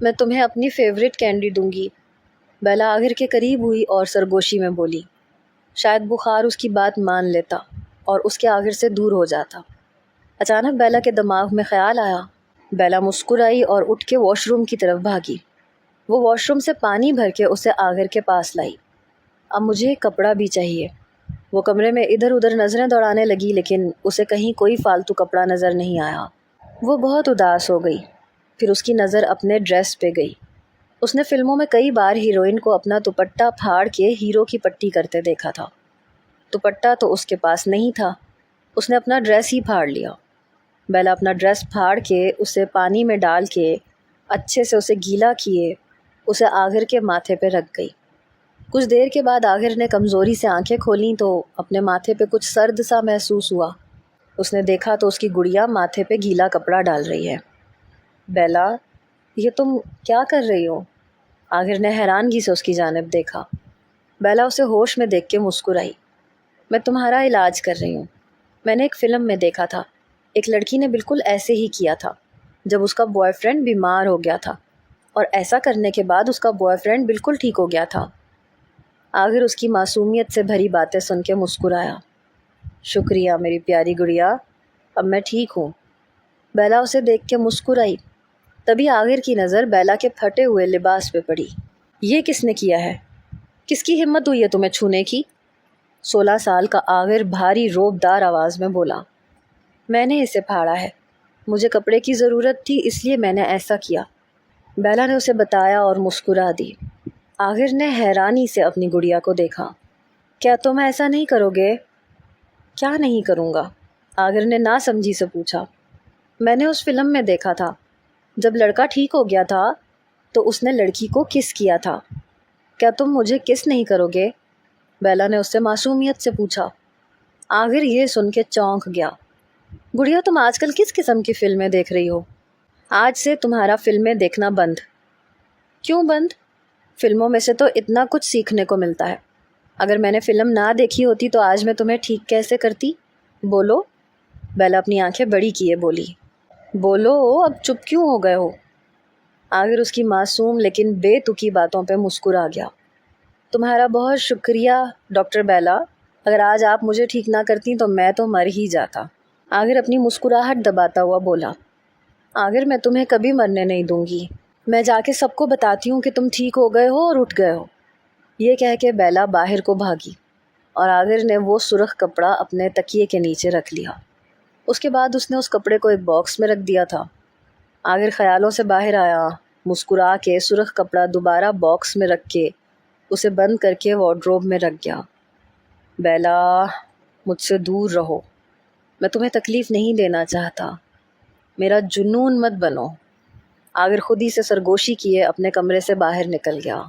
[SPEAKER 1] میں تمہیں اپنی فیوریٹ کینڈی دوں گی۔ بیلا آغر کے قریب ہوئی اور سرگوشی میں بولی۔ شاید بخار اس کی بات مان لیتا اور اس کے آغر سے دور ہو جاتا۔ اچانک بیلا کے دماغ میں خیال آیا۔ بیلا مسکرائی اور اٹھ کے واش روم کی طرف بھاگی۔ وہ واش روم سے پانی بھر کے اسے آغر کے پاس لائی۔ اب مجھے ایک کپڑا بھی چاہیے۔ وہ کمرے میں ادھر ادھر نظریں دوڑانے لگی، لیکن اسے کہیں کوئی فالتو کپڑا نظر نہیں آیا۔ وہ بہت اداس ہو گئی۔ پھر اس کی نظر اپنے ڈریس پہ گئی۔ اس نے فلموں میں کئی بار ہیروئن کو اپنا دوپٹہ پھاڑ کے ہیرو کی پٹی کرتے دیکھا تھا۔ دوپٹہ تو اس کے پاس نہیں تھا، اس نے اپنا ڈریس ہی پھاڑ لیا۔ بیلا اپنا ڈریس پھاڑ کے اسے پانی میں ڈال کے اچھے سے اسے گیلا کیے اسے آغر کے ماتھے پہ رکھ گئی۔ کچھ دیر کے بعد آغر نے کمزوری سے آنکھیں کھولیں تو اپنے ماتھے پہ کچھ سرد سا محسوس ہوا۔ اس نے دیکھا تو اس کی گڑیا ماتھے پہ گیلا کپڑا ڈال رہی ہے۔ بیلا، یہ تم کیا کر رہی ہو؟ آغر نے حیرانگی سے اس کی جانب دیکھا۔ بیلا اسے ہوش میں دیکھ کے مسکرائی۔ میں تمہارا علاج کر رہی ہوں۔ میں نے ایک فلم میں دیکھا تھا، ایک لڑکی نے بالکل ایسے ہی کیا تھا جب اس کا بوائے فرینڈ بیمار ہو گیا تھا، اور ایسا کرنے کے بعد اس کا بوائے فرینڈ بالکل ٹھیک ہو گیا تھا۔ آغر اس کی معصومیت سے بھری باتیں سن کے مسکرایا۔ شکریہ میری پیاری گڑیا، اب میں ٹھیک ہوں۔ بیلا اسے دیکھ کے مسکرائی۔ تبھی آغر کی نظر بیلا کے پھٹے ہوئے لباس پہ پڑی۔ یہ کس نے کیا ہے؟ کس کی ہمت ہوئی ہے تمہیں چھونے کی؟ 16 سال کا آغر بھاری روبدار آواز میں بولا۔ میں نے اسے پھاڑا ہے، مجھے کپڑے کی ضرورت تھی اس لیے میں نے ایسا کیا، بیلا نے اسے بتایا اور مسکرا دی۔ آغر نے حیرانی سے اپنی گڑیا کو دیکھا۔ کیا تم ایسا نہیں کرو گے؟ کیا نہیں کروں گا؟ آغر نے ناسمجھی سے پوچھا۔ میں نے اس فلم میں دیکھا تھا، جب لڑکا ٹھیک ہو گیا تھا تو اس نے لڑکی کو کس کیا تھا۔ کیا تم مجھے کس نہیں کرو گے؟ بیلا نے اس سے معصومیت سے پوچھا۔ آغر یہ سن کے چونک گیا۔ گڑیا تم آج کل کس قسم کی فلمیں دیکھ رہی ہو؟ آج سے تمہارا فلمیں دیکھنا بند۔ کیوں بند؟ فلموں میں سے تو اتنا کچھ سیکھنے کو ملتا ہے۔ اگر میں نے فلم نہ دیکھی ہوتی تو آج میں تمہیں ٹھیک کیسے کرتی؟ بولو۔ بیلا اپنی آنکھیں بڑی کیے بولی۔ بولو، اب چپ کیوں ہو گئے ہو؟ آغر اس کی معصوم لیکن بے تکی باتوں پہ مسکرا گیا۔ تمہارا بہت شکریہ ڈاکٹر بیلا، اگر آج آپ مجھے ٹھیک نہ کرتی تو میں تو مر ہی جاتا۔ آغر اپنی مسکراہٹ دباتا ہوا بولا۔ آغر میں تمہیں کبھی مرنے نہیں دوں گی، میں جا کے سب کو بتاتی ہوں کہ تم ٹھیک ہو گئے ہو اور اٹھ گئے ہو۔ یہ کہہ کے بیلا باہر کو بھاگی اور آغر نے وہ سرخ کپڑا اپنے تکیے کے نیچے رکھ لیا۔ اس کے بعد اس نے اس کپڑے کو ایک باکس میں رکھ دیا تھا۔ آغر خیالوں سے باہر آیا، مسکرا کے سرخ کپڑا دوبارہ باکس میں رکھ کے اسے بند کر کے وارڈروب میں رکھ گیا۔ بیلا، مجھ سے دور رہو، میں تمہیں تکلیف نہیں دینا چاہتا، میرا جنون مت بنو۔ آغر خود ہی سے سرگوشی کیے اپنے کمرے سے باہر نکل گیا۔